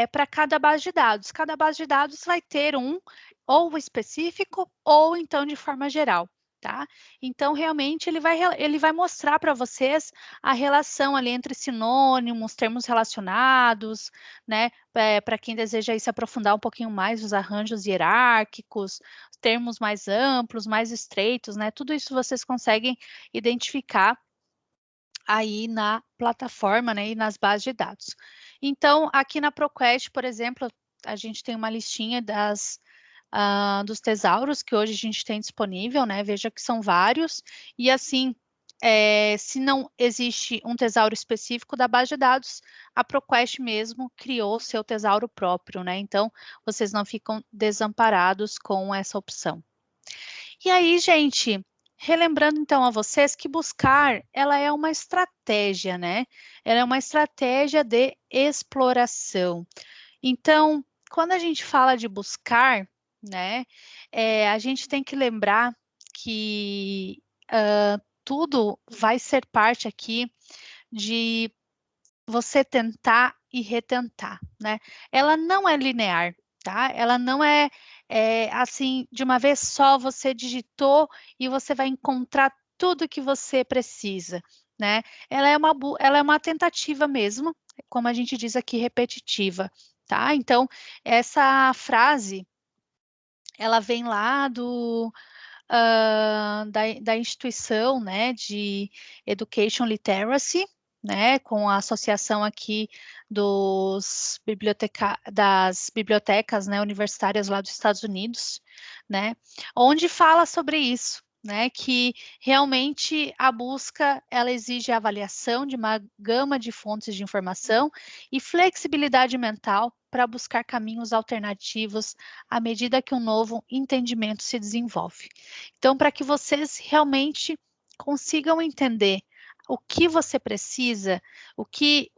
para cada base de dados. Cada base de dados vai ter um ou específico ou então de forma geral. Tá? Então, realmente, ele vai mostrar para vocês a relação ali entre sinônimos, termos relacionados, né? Para quem deseja aí se aprofundar um pouquinho mais, os arranjos hierárquicos, termos mais amplos, mais estreitos, né? Tudo isso vocês conseguem identificar aí na plataforma, né, e nas bases de dados. Então, aqui na ProQuest, por exemplo, a gente tem uma listinha dos tesauros que hoje a gente tem disponível, né? Veja que são vários, e assim, se não existe um tesauro específico da base de dados, a ProQuest mesmo criou seu tesauro próprio, né? Então, vocês não ficam desamparados com essa opção. E aí, gente, relembrando então a vocês que buscar, ela é uma estratégia, né? Ela é uma estratégia de exploração. Então, quando a gente fala de buscar, né, a gente tem que lembrar que tudo vai ser parte aqui de você tentar e retentar, né? Ela não é linear, tá? Ela não é assim, de uma vez só você digitou e você vai encontrar tudo que você precisa, né? Ela é uma tentativa mesmo, como a gente diz aqui, repetitiva, tá? Então, essa frase, ela vem lá da instituição, né, de Education Literacy, né, com a associação aqui das bibliotecas, né, universitárias lá dos Estados Unidos, né, onde fala sobre isso, né, que realmente a busca, ela exige a avaliação de uma gama de fontes de informação e flexibilidade mental para buscar caminhos alternativos à medida que um novo entendimento se desenvolve. Então, para que vocês realmente consigam entender o que você precisa, o que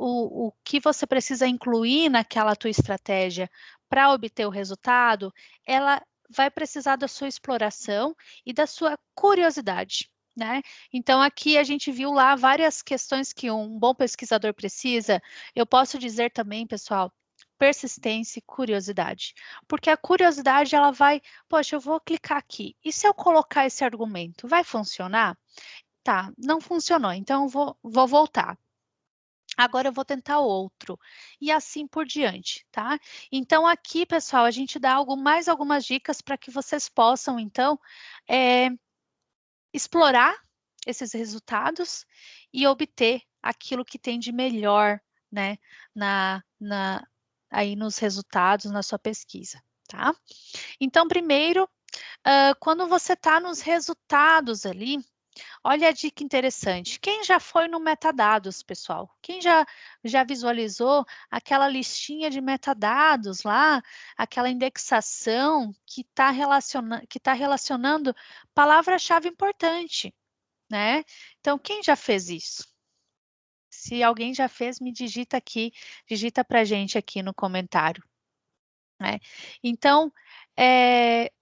você precisa incluir naquela tua estratégia para obter o resultado, ela vai precisar da sua exploração e da sua curiosidade, né? Então, aqui a gente viu lá várias questões que um bom pesquisador precisa. Eu posso dizer também, pessoal, persistência e curiosidade. Porque a curiosidade, ela vai, poxa, eu vou clicar aqui. E se eu colocar esse argumento, vai funcionar? Tá, não funcionou, então eu vou voltar. Agora eu vou tentar outro, e assim por diante, tá? Então, aqui, pessoal, a gente dá mais algumas dicas para que vocês possam, então, explorar esses resultados e obter aquilo que tem de melhor, né, aí nos resultados, na sua pesquisa, tá? Então, primeiro, quando você está nos resultados ali, olha a dica interessante. Quem já foi no metadados, pessoal? Quem já visualizou aquela listinha de metadados lá, aquela indexação que está relacionando palavra-chave importante, né? Então, quem já fez isso? Se alguém já fez, me digita aqui, digita para a gente aqui no comentário, né? Então,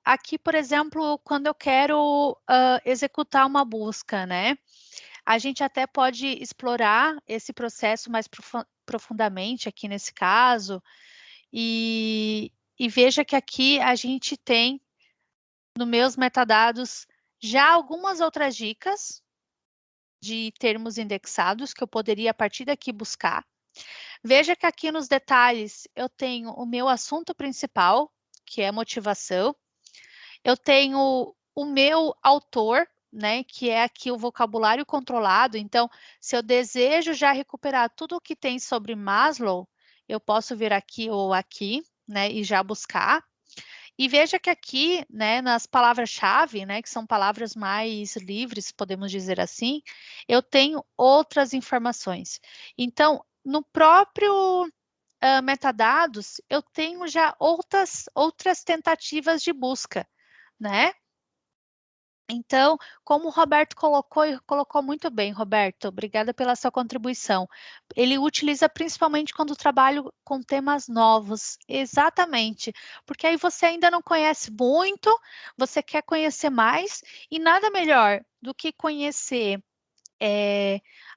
aqui, por exemplo, quando eu quero executar uma busca, né? A gente até pode explorar esse processo mais profundamente aqui nesse caso, e veja que aqui a gente tem, nos meus metadados, já algumas outras dicas de termos indexados que eu poderia, a partir daqui, buscar. Veja que aqui nos detalhes eu tenho o meu assunto principal, que é motivação. Eu tenho o meu autor, né, que é aqui o vocabulário controlado. Então, se eu desejo já recuperar tudo o que tem sobre Maslow, eu posso vir aqui ou aqui, né, e já buscar. E veja que aqui, né, nas palavras-chave, né, que são palavras mais livres, podemos dizer assim, eu tenho outras informações. Então, no próprio metadados, eu tenho já outras tentativas de busca, né? Então, como o Roberto colocou, e colocou muito bem, Roberto, obrigada pela sua contribuição. Ele utiliza principalmente quando trabalho com temas novos, exatamente, porque aí você ainda não conhece muito, você quer conhecer mais, e nada melhor do que conhecer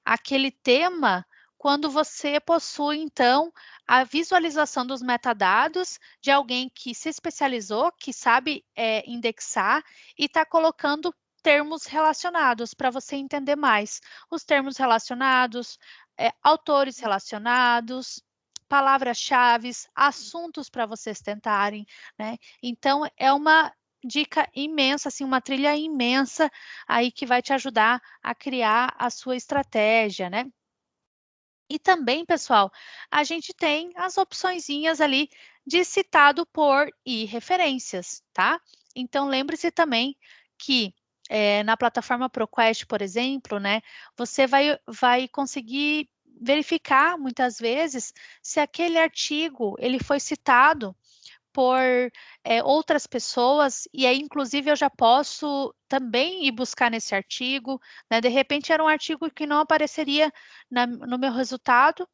aquele tema quando você possui, então, a visualização dos metadados de alguém que se especializou, que sabe indexar e está colocando termos relacionados para você entender mais. Os termos relacionados, autores relacionados, palavras-chave, assuntos para vocês tentarem, né? Então, é uma dica imensa, assim, uma trilha imensa aí que vai te ajudar a criar a sua estratégia, né? E também, pessoal, a gente tem as opçõezinhas ali de citado por e referências, tá? Então, lembre-se também que na plataforma ProQuest, por exemplo, né, você vai conseguir verificar muitas vezes se aquele artigo ele foi citado por outras pessoas, e aí, inclusive, eu já posso também ir buscar nesse artigo, né? De repente, era um artigo que não apareceria no meu resultado,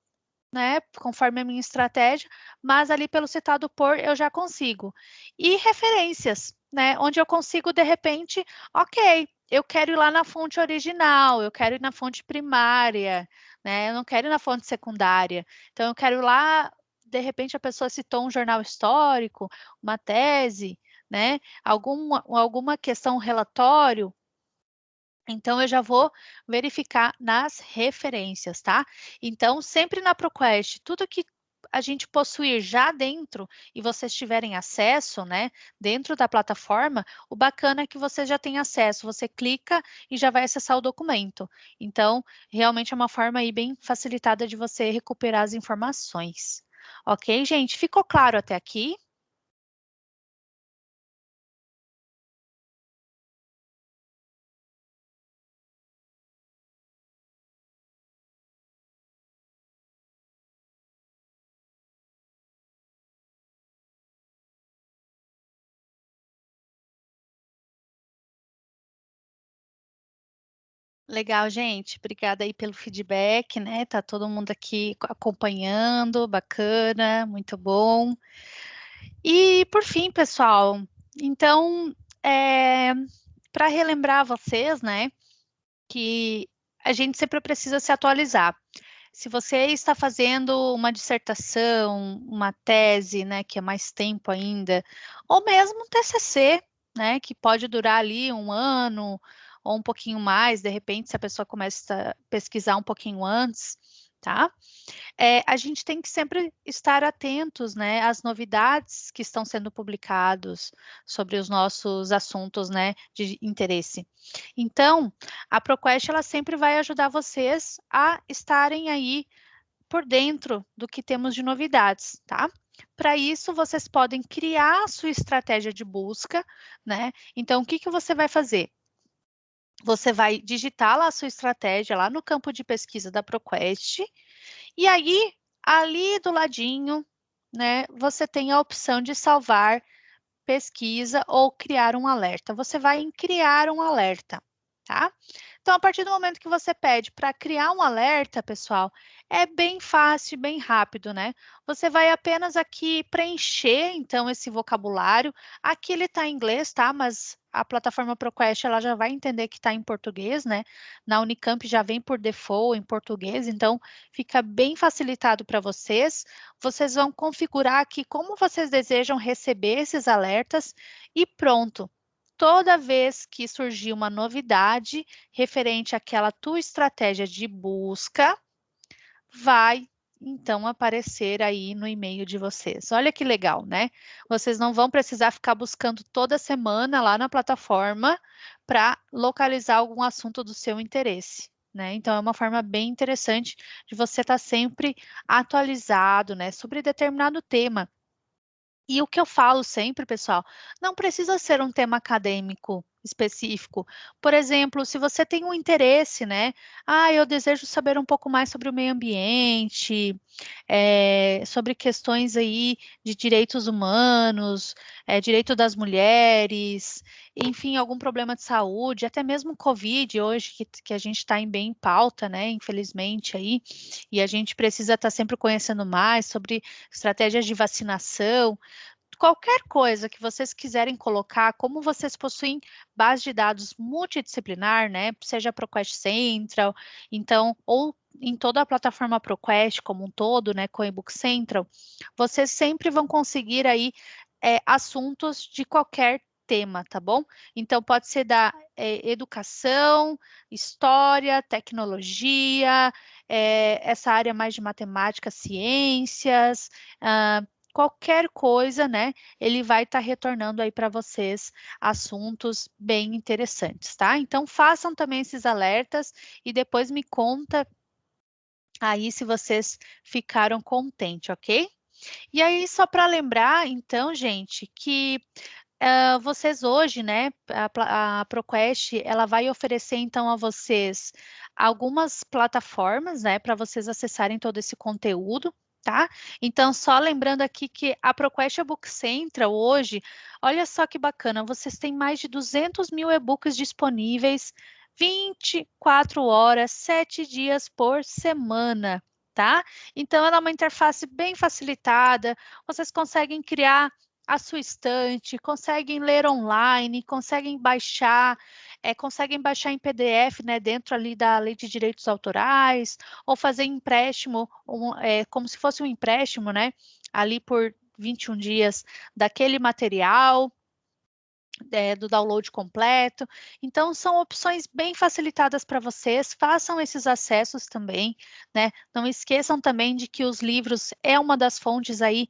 né? Conforme a minha estratégia, mas ali pelo citado por eu já consigo. E referências, né? Onde eu consigo, de repente, ok, eu quero ir lá na fonte original, eu quero ir na fonte primária, né? Eu não quero ir na fonte secundária. Então, eu quero ir lá, de repente, a pessoa citou um jornal histórico, uma tese, né? Alguma questão, um relatório. Então, eu já vou verificar nas referências, tá? Então, sempre na ProQuest, tudo que a gente possuir já dentro e vocês tiverem acesso, né, dentro da plataforma, o bacana é que você já tem acesso, você clica e já vai acessar o documento. Então, realmente é uma forma aí bem facilitada de você recuperar as informações. Ok, gente? Ficou claro até aqui? Legal, gente. Obrigada aí pelo feedback, né? Tá todo mundo aqui acompanhando, bacana, muito bom. E por fim, pessoal, Então, para relembrar vocês, né, que a gente sempre precisa se atualizar. Se você está fazendo uma dissertação, uma tese, né, que é mais tempo ainda, ou mesmo um TCC, né, que pode durar ali 1 ano ou um pouquinho mais, de repente, se a pessoa começa a pesquisar um pouquinho antes, tá? A gente tem que sempre estar atentos, né, às novidades que estão sendo publicados sobre os nossos assuntos, né, de interesse. Então, a ProQuest, ela sempre vai ajudar vocês a estarem aí por dentro do que temos de novidades, tá? Para isso, vocês podem criar a sua estratégia de busca, né? Então, o que que você vai fazer? Você vai digitar lá a sua estratégia lá no campo de pesquisa da ProQuest, e aí, ali do ladinho, né, você tem a opção de salvar pesquisa ou criar um alerta. Você vai em criar um alerta, tá? Então, a partir do momento que você pede para criar um alerta, pessoal, é bem fácil, bem rápido, né? Você vai apenas aqui preencher, então, esse vocabulário. Aqui ele está em inglês, tá? Mas a plataforma ProQuest, ela já vai entender que está em português, né? Na Unicamp já vem por default em português, então fica bem facilitado para vocês. Vocês vão configurar aqui como vocês desejam receber esses alertas e pronto. Toda vez que surgir uma novidade referente àquela tua estratégia de busca, vai então aparecer aí no e-mail de vocês. Olha que legal, né? Vocês não vão precisar ficar buscando toda semana lá na plataforma para localizar algum assunto do seu interesse, né? Então é uma forma bem interessante de você estar sempre atualizado, né, sobre determinado tema. E o que eu falo sempre, pessoal, não precisa ser um tema acadêmico específico. Por exemplo, se você tem um interesse, né? Ah, eu desejo saber um pouco mais sobre o meio ambiente, sobre questões aí de direitos humanos, direito das mulheres, enfim, algum problema de saúde, até mesmo Covid hoje, que a gente está bem em pauta, né? Infelizmente aí, e a gente precisa estar sempre conhecendo mais sobre estratégias de vacinação. Qualquer coisa que vocês quiserem colocar, como vocês possuem base de dados multidisciplinar, né? Seja ProQuest Central, então, ou em toda a plataforma ProQuest como um todo, né, com o eBook Central, vocês sempre vão conseguir aí assuntos de qualquer tema, tá bom? Então, pode ser da educação, história, tecnologia, essa área mais de matemática, ciências, qualquer coisa, né? Ele vai estar retornando aí para vocês assuntos bem interessantes, tá? Então façam também esses alertas e depois me conta aí se vocês ficaram contentes, ok? E aí, só para lembrar, então, gente, que vocês hoje, né, a ProQuest, ela vai oferecer, então, a vocês algumas plataformas, né, para vocês acessarem todo esse conteúdo, tá? Então, só lembrando aqui que a ProQuest Book Central hoje, olha só que bacana, vocês têm mais de 200 mil e-books disponíveis, 24 horas, 7 dias por semana, tá? Então, ela é uma interface bem facilitada, vocês conseguem criar a sua estante, conseguem ler online, conseguem baixar em PDF, né, dentro ali da Lei de Direitos Autorais, ou fazer empréstimo, como se fosse um empréstimo, né, ali por 21 dias daquele material, do download completo. Então, são opções bem facilitadas para vocês, façam esses acessos também, né? Não esqueçam também de que os livros é uma das fontes aí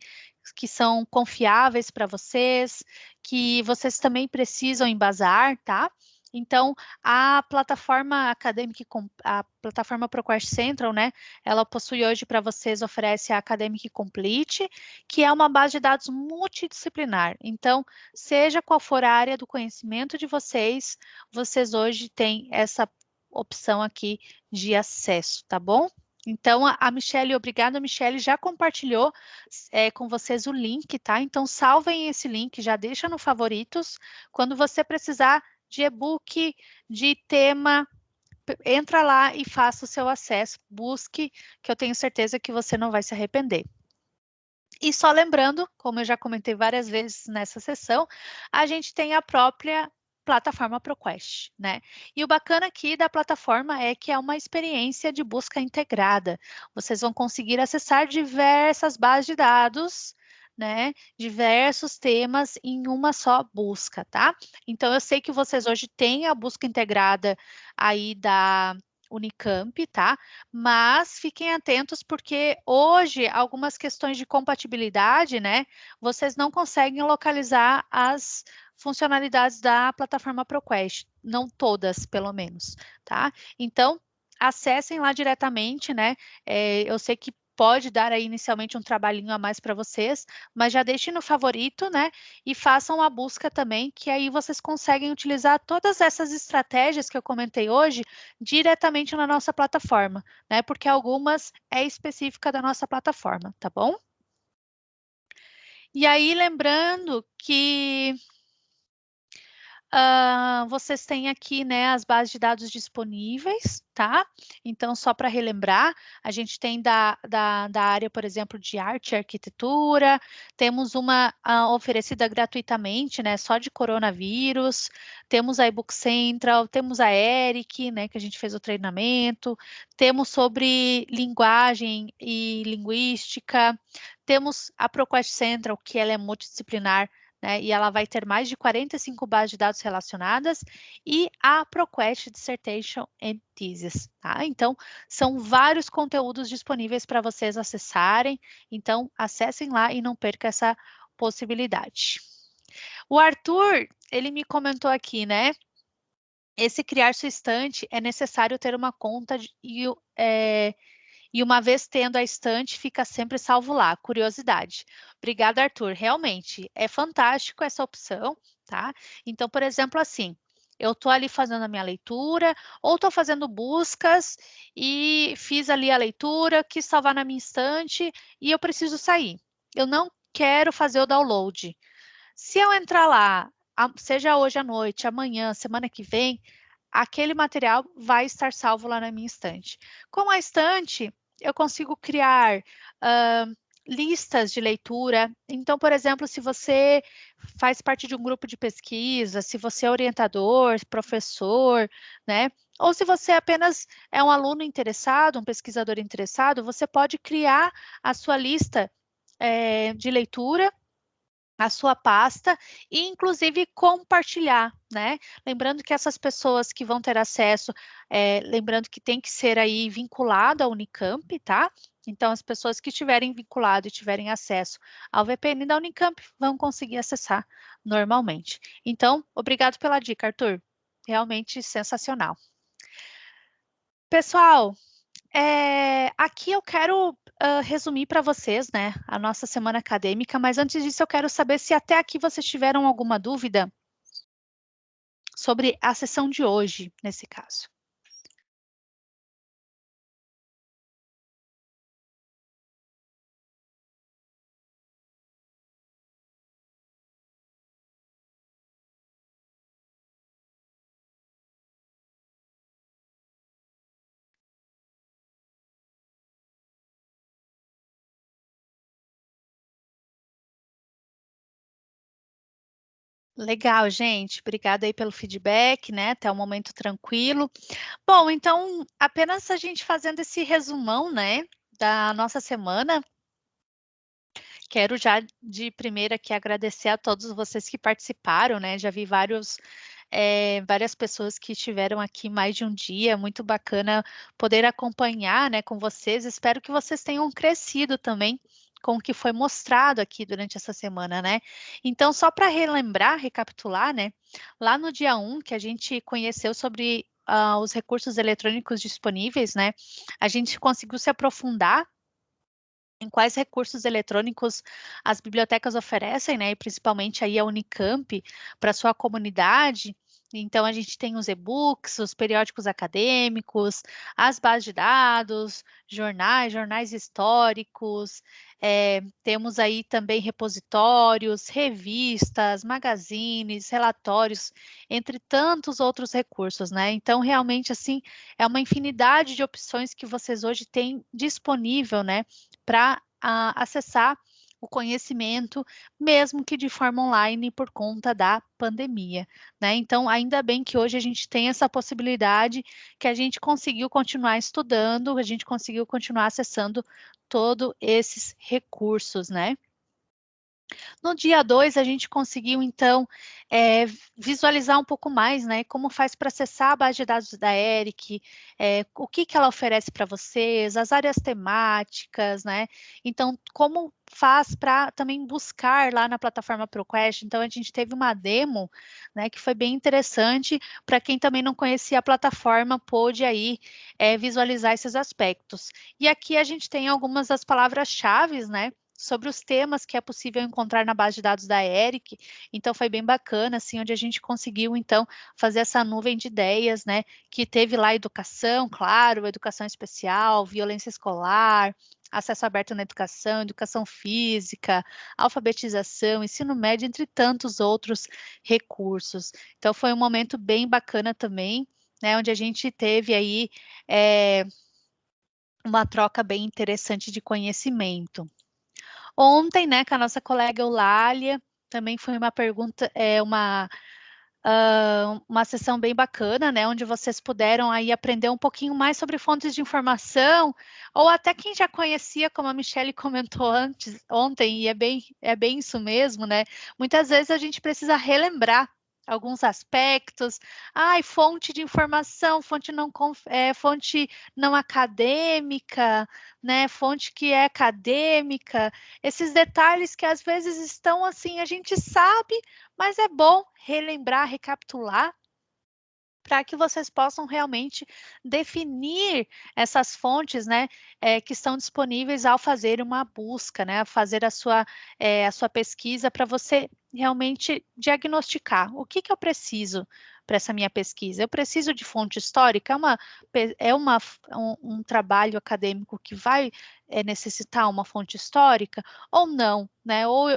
que são confiáveis para vocês, que vocês também precisam embasar, tá? Então, a plataforma acadêmica, a plataforma ProQuest Central, né? Ela possui hoje para vocês, oferece a Academic Complete, que é uma base de dados multidisciplinar. Então, seja qual for a área do conhecimento de vocês, vocês hoje têm essa opção aqui de acesso, tá bom? Então, a Michelle, obrigada, a Michelle já compartilhou com vocês o link, tá? Então, salvem esse link, já deixa no favoritos. Quando você precisar de e-book, de tema, entra lá e faça o seu acesso, busque, que eu tenho certeza que você não vai se arrepender. E só lembrando, como eu já comentei várias vezes nessa sessão, a gente tem a própria plataforma ProQuest, né? E o bacana aqui da plataforma é que é uma experiência de busca integrada. Vocês vão conseguir acessar diversas bases de dados, né? Diversos temas em uma só busca, tá? Então, eu sei que vocês hoje têm a busca integrada aí da Unicamp, tá? Mas fiquem atentos porque hoje algumas questões de compatibilidade, né? Vocês não conseguem localizar as funcionalidades da plataforma ProQuest, não todas, pelo menos, tá? Então, acessem lá diretamente, né? Eu sei que pode dar aí inicialmente um trabalhinho a mais para vocês, mas já deixem no favorito, né? E façam a busca também, que aí vocês conseguem utilizar todas essas estratégias que eu comentei hoje diretamente na nossa plataforma, né? Porque algumas é específica da nossa plataforma, tá bom? E aí, lembrando que vocês têm aqui, né, as bases de dados disponíveis, tá? Então, só para relembrar, a gente tem da área, por exemplo, de arte e arquitetura, temos uma oferecida gratuitamente, né, só de coronavírus, temos a eBook Central, temos a ERIC, né, que a gente fez o treinamento, temos sobre linguagem e linguística, temos a ProQuest Central, que ela é multidisciplinar, né, e ela vai ter mais de 45 bases de dados relacionadas, e a ProQuest Dissertation and Thesis, tá? Então, são vários conteúdos disponíveis para vocês acessarem, então, acessem lá e não percam essa possibilidade. O Arthur, ele me comentou aqui, né? Esse criar sua estante é necessário ter uma conta e uma vez tendo a estante, fica sempre salvo lá. Curiosidade. Obrigada, Arthur. Realmente, é fantástico essa opção, tá? Então, por exemplo, assim, eu estou ali fazendo a minha leitura, ou estou fazendo buscas e fiz ali a leitura, quis salvar na minha estante e eu preciso sair. Eu não quero fazer o download. Se eu entrar lá, seja hoje à noite, amanhã, semana que vem, aquele material vai estar salvo lá na minha estante. Com a estante, eu consigo criar listas de leitura. Então, por exemplo, se você faz parte de um grupo de pesquisa, se você é orientador, professor, né? Ou se você apenas é um aluno interessado, um pesquisador interessado, você pode criar a sua lista de leitura, a sua pasta e, inclusive, compartilhar, né? Lembrando que essas pessoas que vão ter acesso, lembrando que tem que ser aí vinculado à Unicamp, tá? Então, as pessoas que estiverem vinculado e tiverem acesso ao VPN da Unicamp vão conseguir acessar normalmente. Então, obrigado pela dica, Arthur. Realmente sensacional. Pessoal, aqui eu quero resumir para vocês, né, a nossa semana acadêmica, mas antes disso eu quero saber se até aqui vocês tiveram alguma dúvida sobre a sessão de hoje, nesse caso. Legal, gente. Obrigada aí pelo feedback, né? Até o momento tranquilo. Bom, então, apenas a gente fazendo esse resumão, né, da nossa semana. Quero já de primeira aqui agradecer a todos vocês que participaram, né? Já vi várias pessoas que estiveram aqui mais de um dia, muito bacana poder acompanhar, né, com vocês. Espero que vocês tenham crescido também com o que foi mostrado aqui durante essa semana, né? Então, só para relembrar, recapitular, né? Lá no dia 1, que a gente conheceu sobre os recursos eletrônicos disponíveis, né? A gente conseguiu se aprofundar em quais recursos eletrônicos as bibliotecas oferecem, né, e principalmente aí a Unicamp para sua comunidade. Então, a gente tem os e-books, os periódicos acadêmicos, as bases de dados, jornais históricos, temos aí também repositórios, revistas, magazines, relatórios, entre tantos outros recursos, né? Então, realmente, assim, é uma infinidade de opções que vocês hoje têm disponível, né, para acessar o conhecimento, mesmo que de forma online por conta da pandemia, né. Então, ainda bem que hoje a gente tem essa possibilidade, que a gente conseguiu continuar estudando, a gente conseguiu continuar acessando todo esses recursos, né. No dia 2 a gente conseguiu então, visualizar um pouco mais, né, como faz para acessar a base de dados da Eric, o que que ela oferece para vocês, as áreas temáticas, né, então como faz para também buscar lá na plataforma ProQuest, então a gente teve uma demo, né, que foi bem interessante, para quem também não conhecia a plataforma pôde aí, visualizar esses aspectos. E aqui a gente tem algumas das palavras-chaves, né, sobre os temas que é possível encontrar na base de dados da Eric, então foi bem bacana, assim, onde a gente conseguiu então fazer essa nuvem de ideias, né, que teve lá educação, claro, educação especial, violência escolar, acesso aberto na educação, educação física, alfabetização, ensino médio, entre tantos outros recursos. Então foi um momento bem bacana também, né, onde a gente teve aí, uma troca bem interessante de conhecimento. Ontem, né, com a nossa colega Eulália, também foi uma pergunta, uma sessão bem bacana, né, onde vocês puderam aí aprender um pouquinho mais sobre fontes de informação, ou até quem já conhecia, como a Michelle comentou antes, ontem, e é bem isso mesmo, né, muitas vezes a gente precisa relembrar alguns aspectos, ai, fonte de informação, fonte não acadêmica, né, fonte que é acadêmica, esses detalhes que às vezes estão assim, a gente sabe, mas é bom relembrar, recapitular, para que vocês possam realmente definir essas fontes, né, que estão disponíveis ao fazer uma busca, né, fazer a sua pesquisa para você realmente diagnosticar. O que que eu preciso para essa minha pesquisa? Eu preciso de fonte histórica? É um trabalho acadêmico que vai, necessitar uma fonte histórica ou não, né? Ou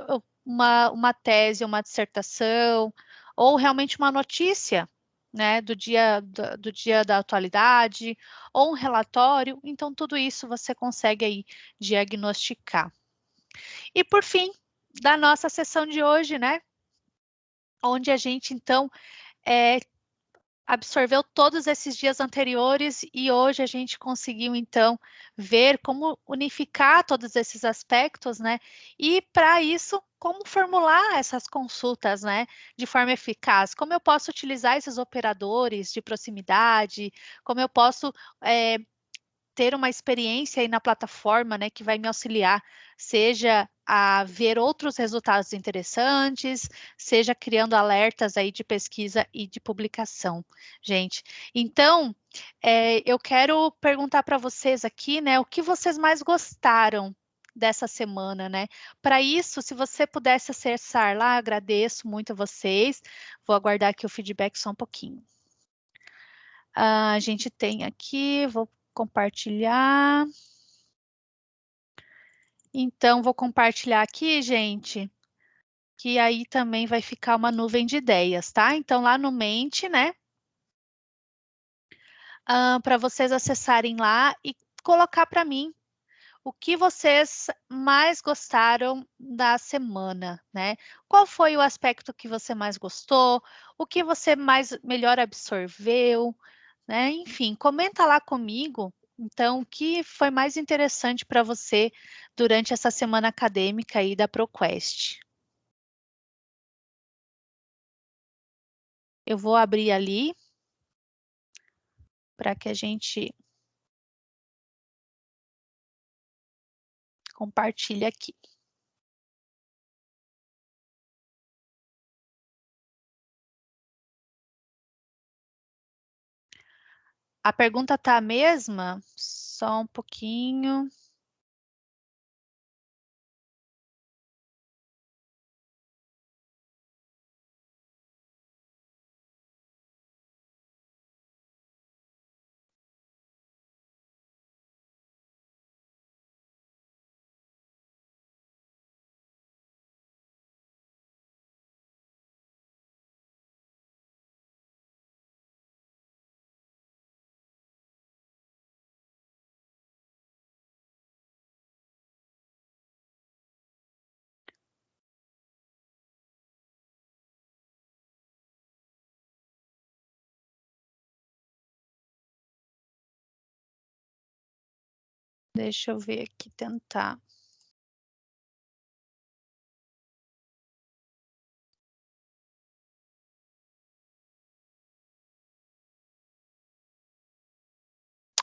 uma tese, uma dissertação, ou realmente uma notícia, né, do dia da atualidade, ou um relatório, então tudo isso você consegue aí diagnosticar. E por fim, da nossa sessão de hoje, né, onde a gente então, eh, absorveu todos esses dias anteriores e hoje a gente conseguiu então ver como unificar todos esses aspectos, né, e para isso, como formular essas consultas, né, de forma eficaz. Como eu posso utilizar esses operadores de proximidade, como eu posso, eh, ter uma experiência aí na plataforma, né, que vai me auxiliar, seja a ver outros resultados interessantes, seja criando alertas aí de pesquisa e de publicação, gente. Então, eu quero perguntar para vocês aqui, né, o que vocês mais gostaram dessa semana, né? Para isso, se você pudesse acessar lá, agradeço muito a vocês. Vou aguardar aqui o feedback só um pouquinho. A gente tem aqui, vou compartilhar. Então, vou compartilhar aqui, gente, que aí também vai ficar uma nuvem de ideias, tá? Então, lá no Mente, né? Para vocês acessarem lá e colocar para mim o que vocês mais gostaram da semana, né? Qual foi o aspecto que você mais gostou? O que você melhor absorveu? Né, enfim, comenta lá comigo, então, o que foi mais interessante para você durante essa semana acadêmica aí da ProQuest. Eu vou abrir ali, para que a gente compartilhe aqui. A pergunta tá a mesma? Só um pouquinho. Deixa eu ver aqui, tentar.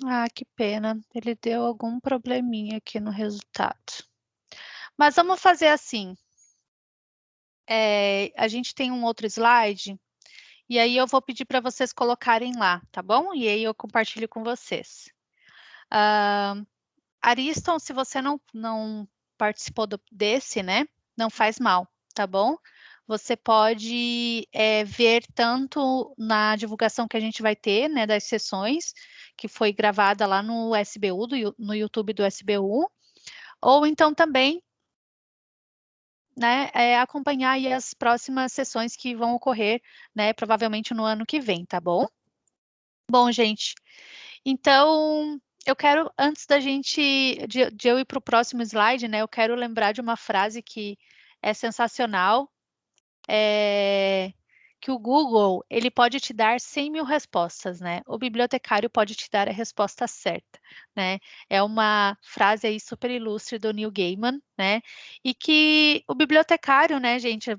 Ah, que pena, ele deu algum probleminha aqui no resultado. Mas vamos fazer assim, a gente tem um outro slide, e aí eu vou pedir para vocês colocarem lá, tá bom? E aí eu compartilho com vocês. Ariston, se você não participou desse, né, não faz mal, tá bom? Você pode ver tanto na divulgação que a gente vai ter, né, das sessões, que foi gravada lá no SBU, no YouTube do SBU, ou então também, né, acompanhar aí as próximas sessões que vão ocorrer, né, provavelmente no ano que vem, tá bom? Bom, gente, então eu quero, antes de eu ir para o próximo slide, né, eu quero lembrar de uma frase que é sensacional, que o Google, ele pode te dar 100.000 respostas, né? O bibliotecário pode te dar a resposta certa, né? É uma frase aí super ilustre do Neil Gaiman, né? E que o bibliotecário, né, gente,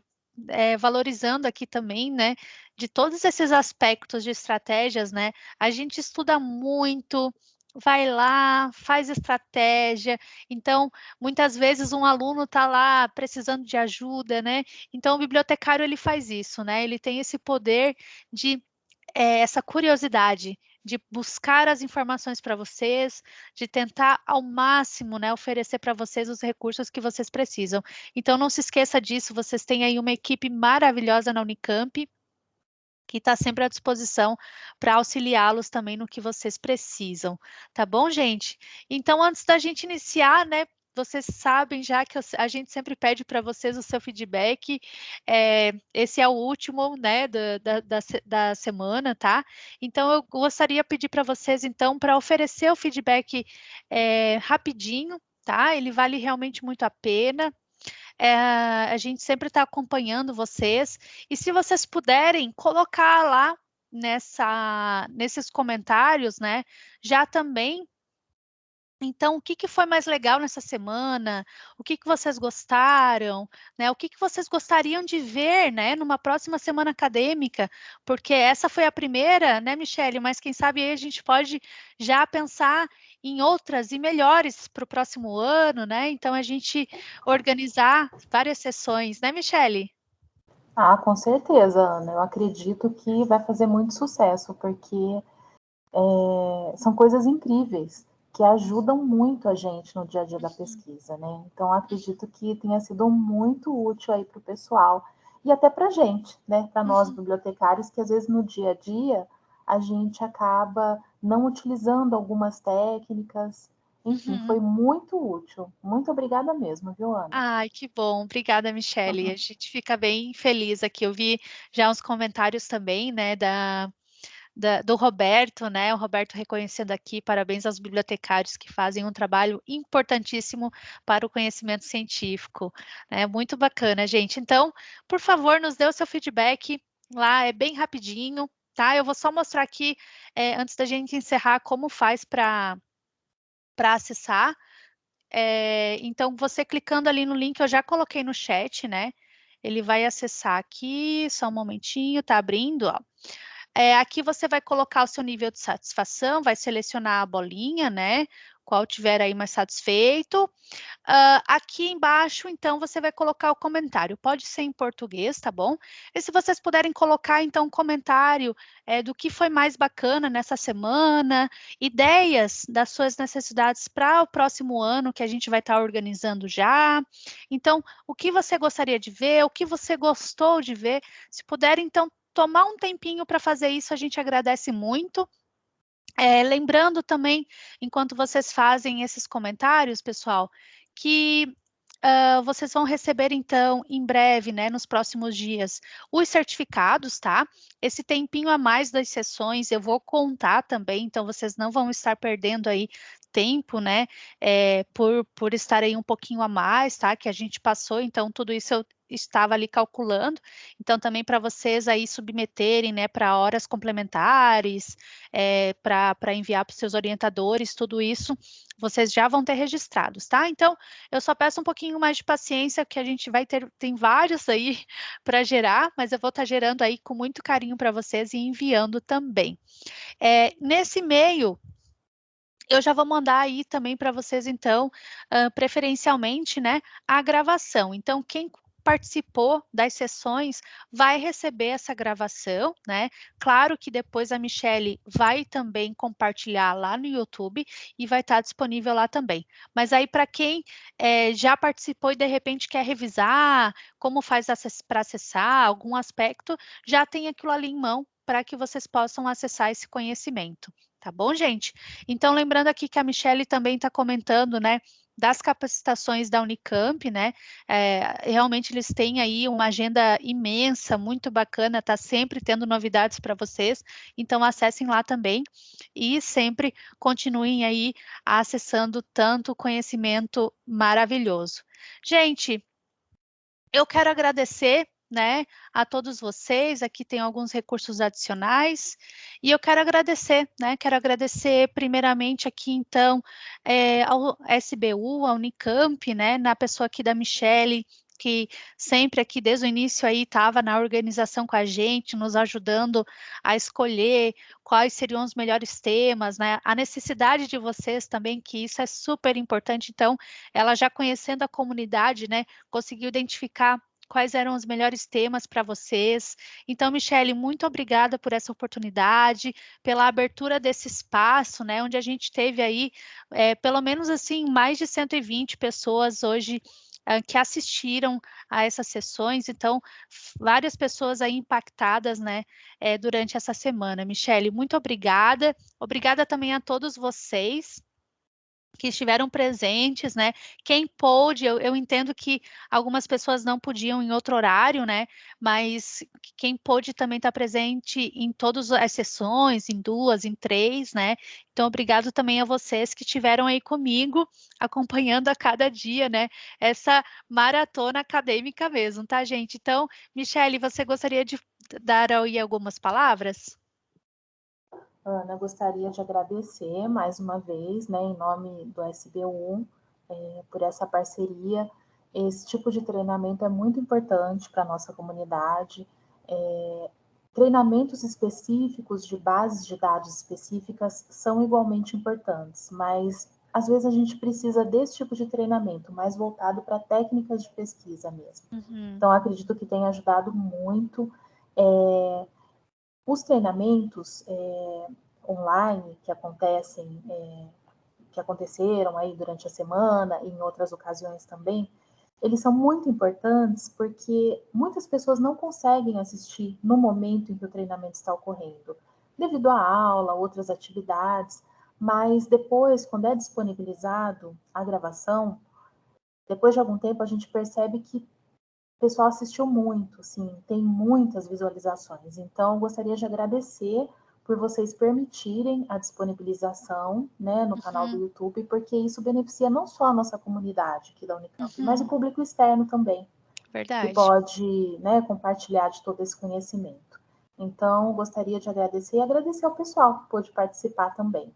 valorizando aqui também, né, de todos esses aspectos de estratégias, né? A gente estuda muito, vai lá, faz estratégia. Então, muitas vezes um aluno está lá precisando de ajuda, né? Então, o bibliotecário ele faz isso, né? Ele tem esse poder de essa curiosidade de buscar as informações para vocês, de tentar ao máximo, né, oferecer para vocês os recursos que vocês precisam. Então, não se esqueça disso, vocês têm aí uma equipe maravilhosa na Unicamp, que está sempre à disposição para auxiliá-los também no que vocês precisam, tá bom, gente? Então, antes da gente iniciar, né, vocês sabem já que a gente sempre pede para vocês o seu feedback. Esse é o último, né, da semana, tá? Então, eu gostaria de pedir para vocês, então, para oferecer o feedback rapidinho, tá? Ele vale realmente muito a pena. A gente sempre está acompanhando vocês. E se vocês puderem colocar lá nesses comentários, né? Já também. Então, o que que foi mais legal nessa semana? O que que vocês gostaram, né? O que que vocês gostariam de ver, né, numa próxima semana acadêmica? Porque essa foi a primeira, né, Michele? Mas quem sabe aí a gente pode já pensar em outras e melhores para o próximo ano, né? Então, a gente organizar várias sessões, né, Michele?
Ah, com certeza, Ana. Eu acredito que vai fazer muito sucesso, porque são coisas incríveis que ajudam muito a gente no dia a dia da pesquisa, né? Então, acredito que tenha sido muito útil aí para o pessoal e até para a gente, né? Para nós
Uhum.
bibliotecários, que às vezes no dia a dia a gente acaba não utilizando algumas técnicas. Enfim,
Uhum.
foi muito útil. Muito obrigada mesmo, viu, Ana?
Ai, que bom. Obrigada, Michele. A gente fica bem feliz aqui. Eu vi já uns comentários também, né, do Roberto, né? O Roberto reconhecendo aqui, parabéns aos bibliotecários que fazem um trabalho importantíssimo para o conhecimento científico. Né? Muito bacana, gente. Então, por favor, nos dê o seu feedback lá, é bem rapidinho, tá? Eu vou só mostrar aqui, antes da gente encerrar, como faz para acessar. Então, você clicando ali no link, eu já coloquei no chat, né? Ele vai acessar aqui, só um momentinho, tá abrindo, ó. Aqui você vai colocar o seu nível de satisfação, vai selecionar a bolinha, né? Qual tiver aí mais satisfeito. Aqui embaixo, então, você vai colocar o comentário. Pode ser em português, tá bom? E se vocês puderem colocar, então, um comentário do que foi mais bacana nessa semana, ideias das suas necessidades para o próximo ano, que a gente vai estar organizando já. Então, o que você gostaria de ver, o que você gostou de ver. Se puder, então, tomar um tempinho para fazer isso, a gente agradece muito. Lembrando também, enquanto vocês fazem esses comentários, pessoal, que vocês vão receber, então, em breve, né, nos próximos dias, os certificados, tá? Esse tempinho a mais das sessões eu vou contar também, então vocês não vão estar perdendo aí tempo, né, por estar aí um pouquinho a mais, tá? Que a gente passou, então tudo isso eu estava ali calculando, então também para vocês aí submeterem, né, para horas complementares, para enviar para os seus orientadores, tudo isso vocês já vão ter registrados, tá? Então, eu só peço um pouquinho mais de paciência, que a gente vai ter, tem vários aí para gerar, mas eu vou estar gerando aí com muito carinho para vocês e enviando também. Nesse e-mail, eu já vou mandar aí também para vocês, então, preferencialmente, né, a gravação. Então, quem participou das sessões vai receber essa gravação, né? Claro que depois a Michelle vai também compartilhar lá no YouTube e vai estar disponível lá também. Mas aí, para quem já participou e de repente quer revisar, como faz para acessar algum aspecto, já tem aquilo ali em mão para que vocês possam acessar esse conhecimento. Tá bom, gente? Então, lembrando aqui que a Michelle também está comentando, né, das capacitações da Unicamp, né, realmente eles têm aí uma agenda imensa, muito bacana, tá sempre tendo novidades para vocês, então acessem lá também e sempre continuem aí acessando tanto conhecimento maravilhoso. Gente, eu quero agradecer, né, a todos vocês. Aqui tem alguns recursos adicionais e eu quero agradecer, né? Quero agradecer primeiramente aqui, então, ao SBU, à Unicamp, né, na pessoa aqui da Michelle, que sempre aqui desde o início aí estava na organização com a gente, nos ajudando a escolher quais seriam os melhores temas, né? A necessidade de vocês também, que isso é super importante. Então, ela já conhecendo a comunidade, né, conseguiu identificar quais eram os melhores temas para vocês. Então, Michelle, muito obrigada por essa oportunidade, pela abertura desse espaço, né, onde a gente teve aí, pelo menos assim, mais de 120 pessoas hoje que assistiram a essas sessões, então, várias pessoas aí impactadas, né, durante essa semana. Michelle, muito obrigada. Obrigada também a todos vocês que estiveram presentes, né? Quem pôde, eu entendo que algumas pessoas não podiam em outro horário, né? Mas quem pôde também estar presente em todas as sessões, em duas, em três, né? Então, obrigado também a vocês que estiveram aí comigo, acompanhando a cada dia, né? Essa maratona acadêmica mesmo, tá, gente? Então, Michelle, você gostaria de dar aí algumas palavras?
Ana, gostaria de agradecer mais uma vez, né, em nome do SBU, por essa parceria. Esse tipo de treinamento é muito importante para a nossa comunidade. Treinamentos específicos de bases de dados específicas são igualmente importantes, mas às vezes a gente precisa desse tipo de treinamento, mais voltado para técnicas de pesquisa mesmo.
Uhum.
Então, acredito que tem ajudado muito. Os treinamentos online que aconteceram aí durante a semana e em outras ocasiões também, eles são muito importantes porque muitas pessoas não conseguem assistir no momento em que o treinamento está ocorrendo, devido à aula, outras atividades, mas depois, quando é disponibilizado a gravação, depois de algum tempo a gente percebe que o pessoal assistiu muito, sim, tem muitas visualizações. Então, eu gostaria de agradecer por vocês permitirem a disponibilização, né, no canal do
Uhum.
YouTube, porque isso beneficia não só a nossa comunidade aqui da Unicamp, mas o
Uhum.
público externo também, que
Verdade.
pode, né, compartilhar de todo esse conhecimento. Então, gostaria de agradecer e agradecer ao pessoal que pôde participar também.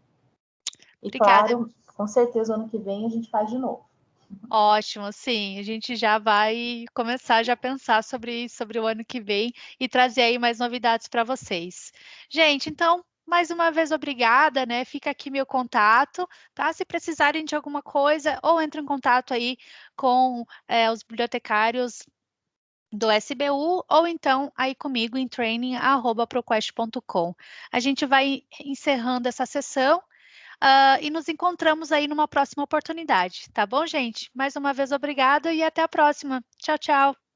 E
Obrigada.
claro, com certeza, ano que vem a gente faz de novo.
Ótimo, sim, a gente já vai começar já a pensar sobre o ano que vem e trazer aí mais novidades para vocês. Gente, então, mais uma vez, obrigada, né? Fica aqui meu contato, tá? Se precisarem de alguma coisa, ou entre em contato aí com os bibliotecários do SBU, ou então aí comigo em training@proquest.com. A gente vai encerrando essa sessão. E nos encontramos aí numa próxima oportunidade, tá bom, gente? Mais uma vez, obrigada e até a próxima. Tchau, tchau.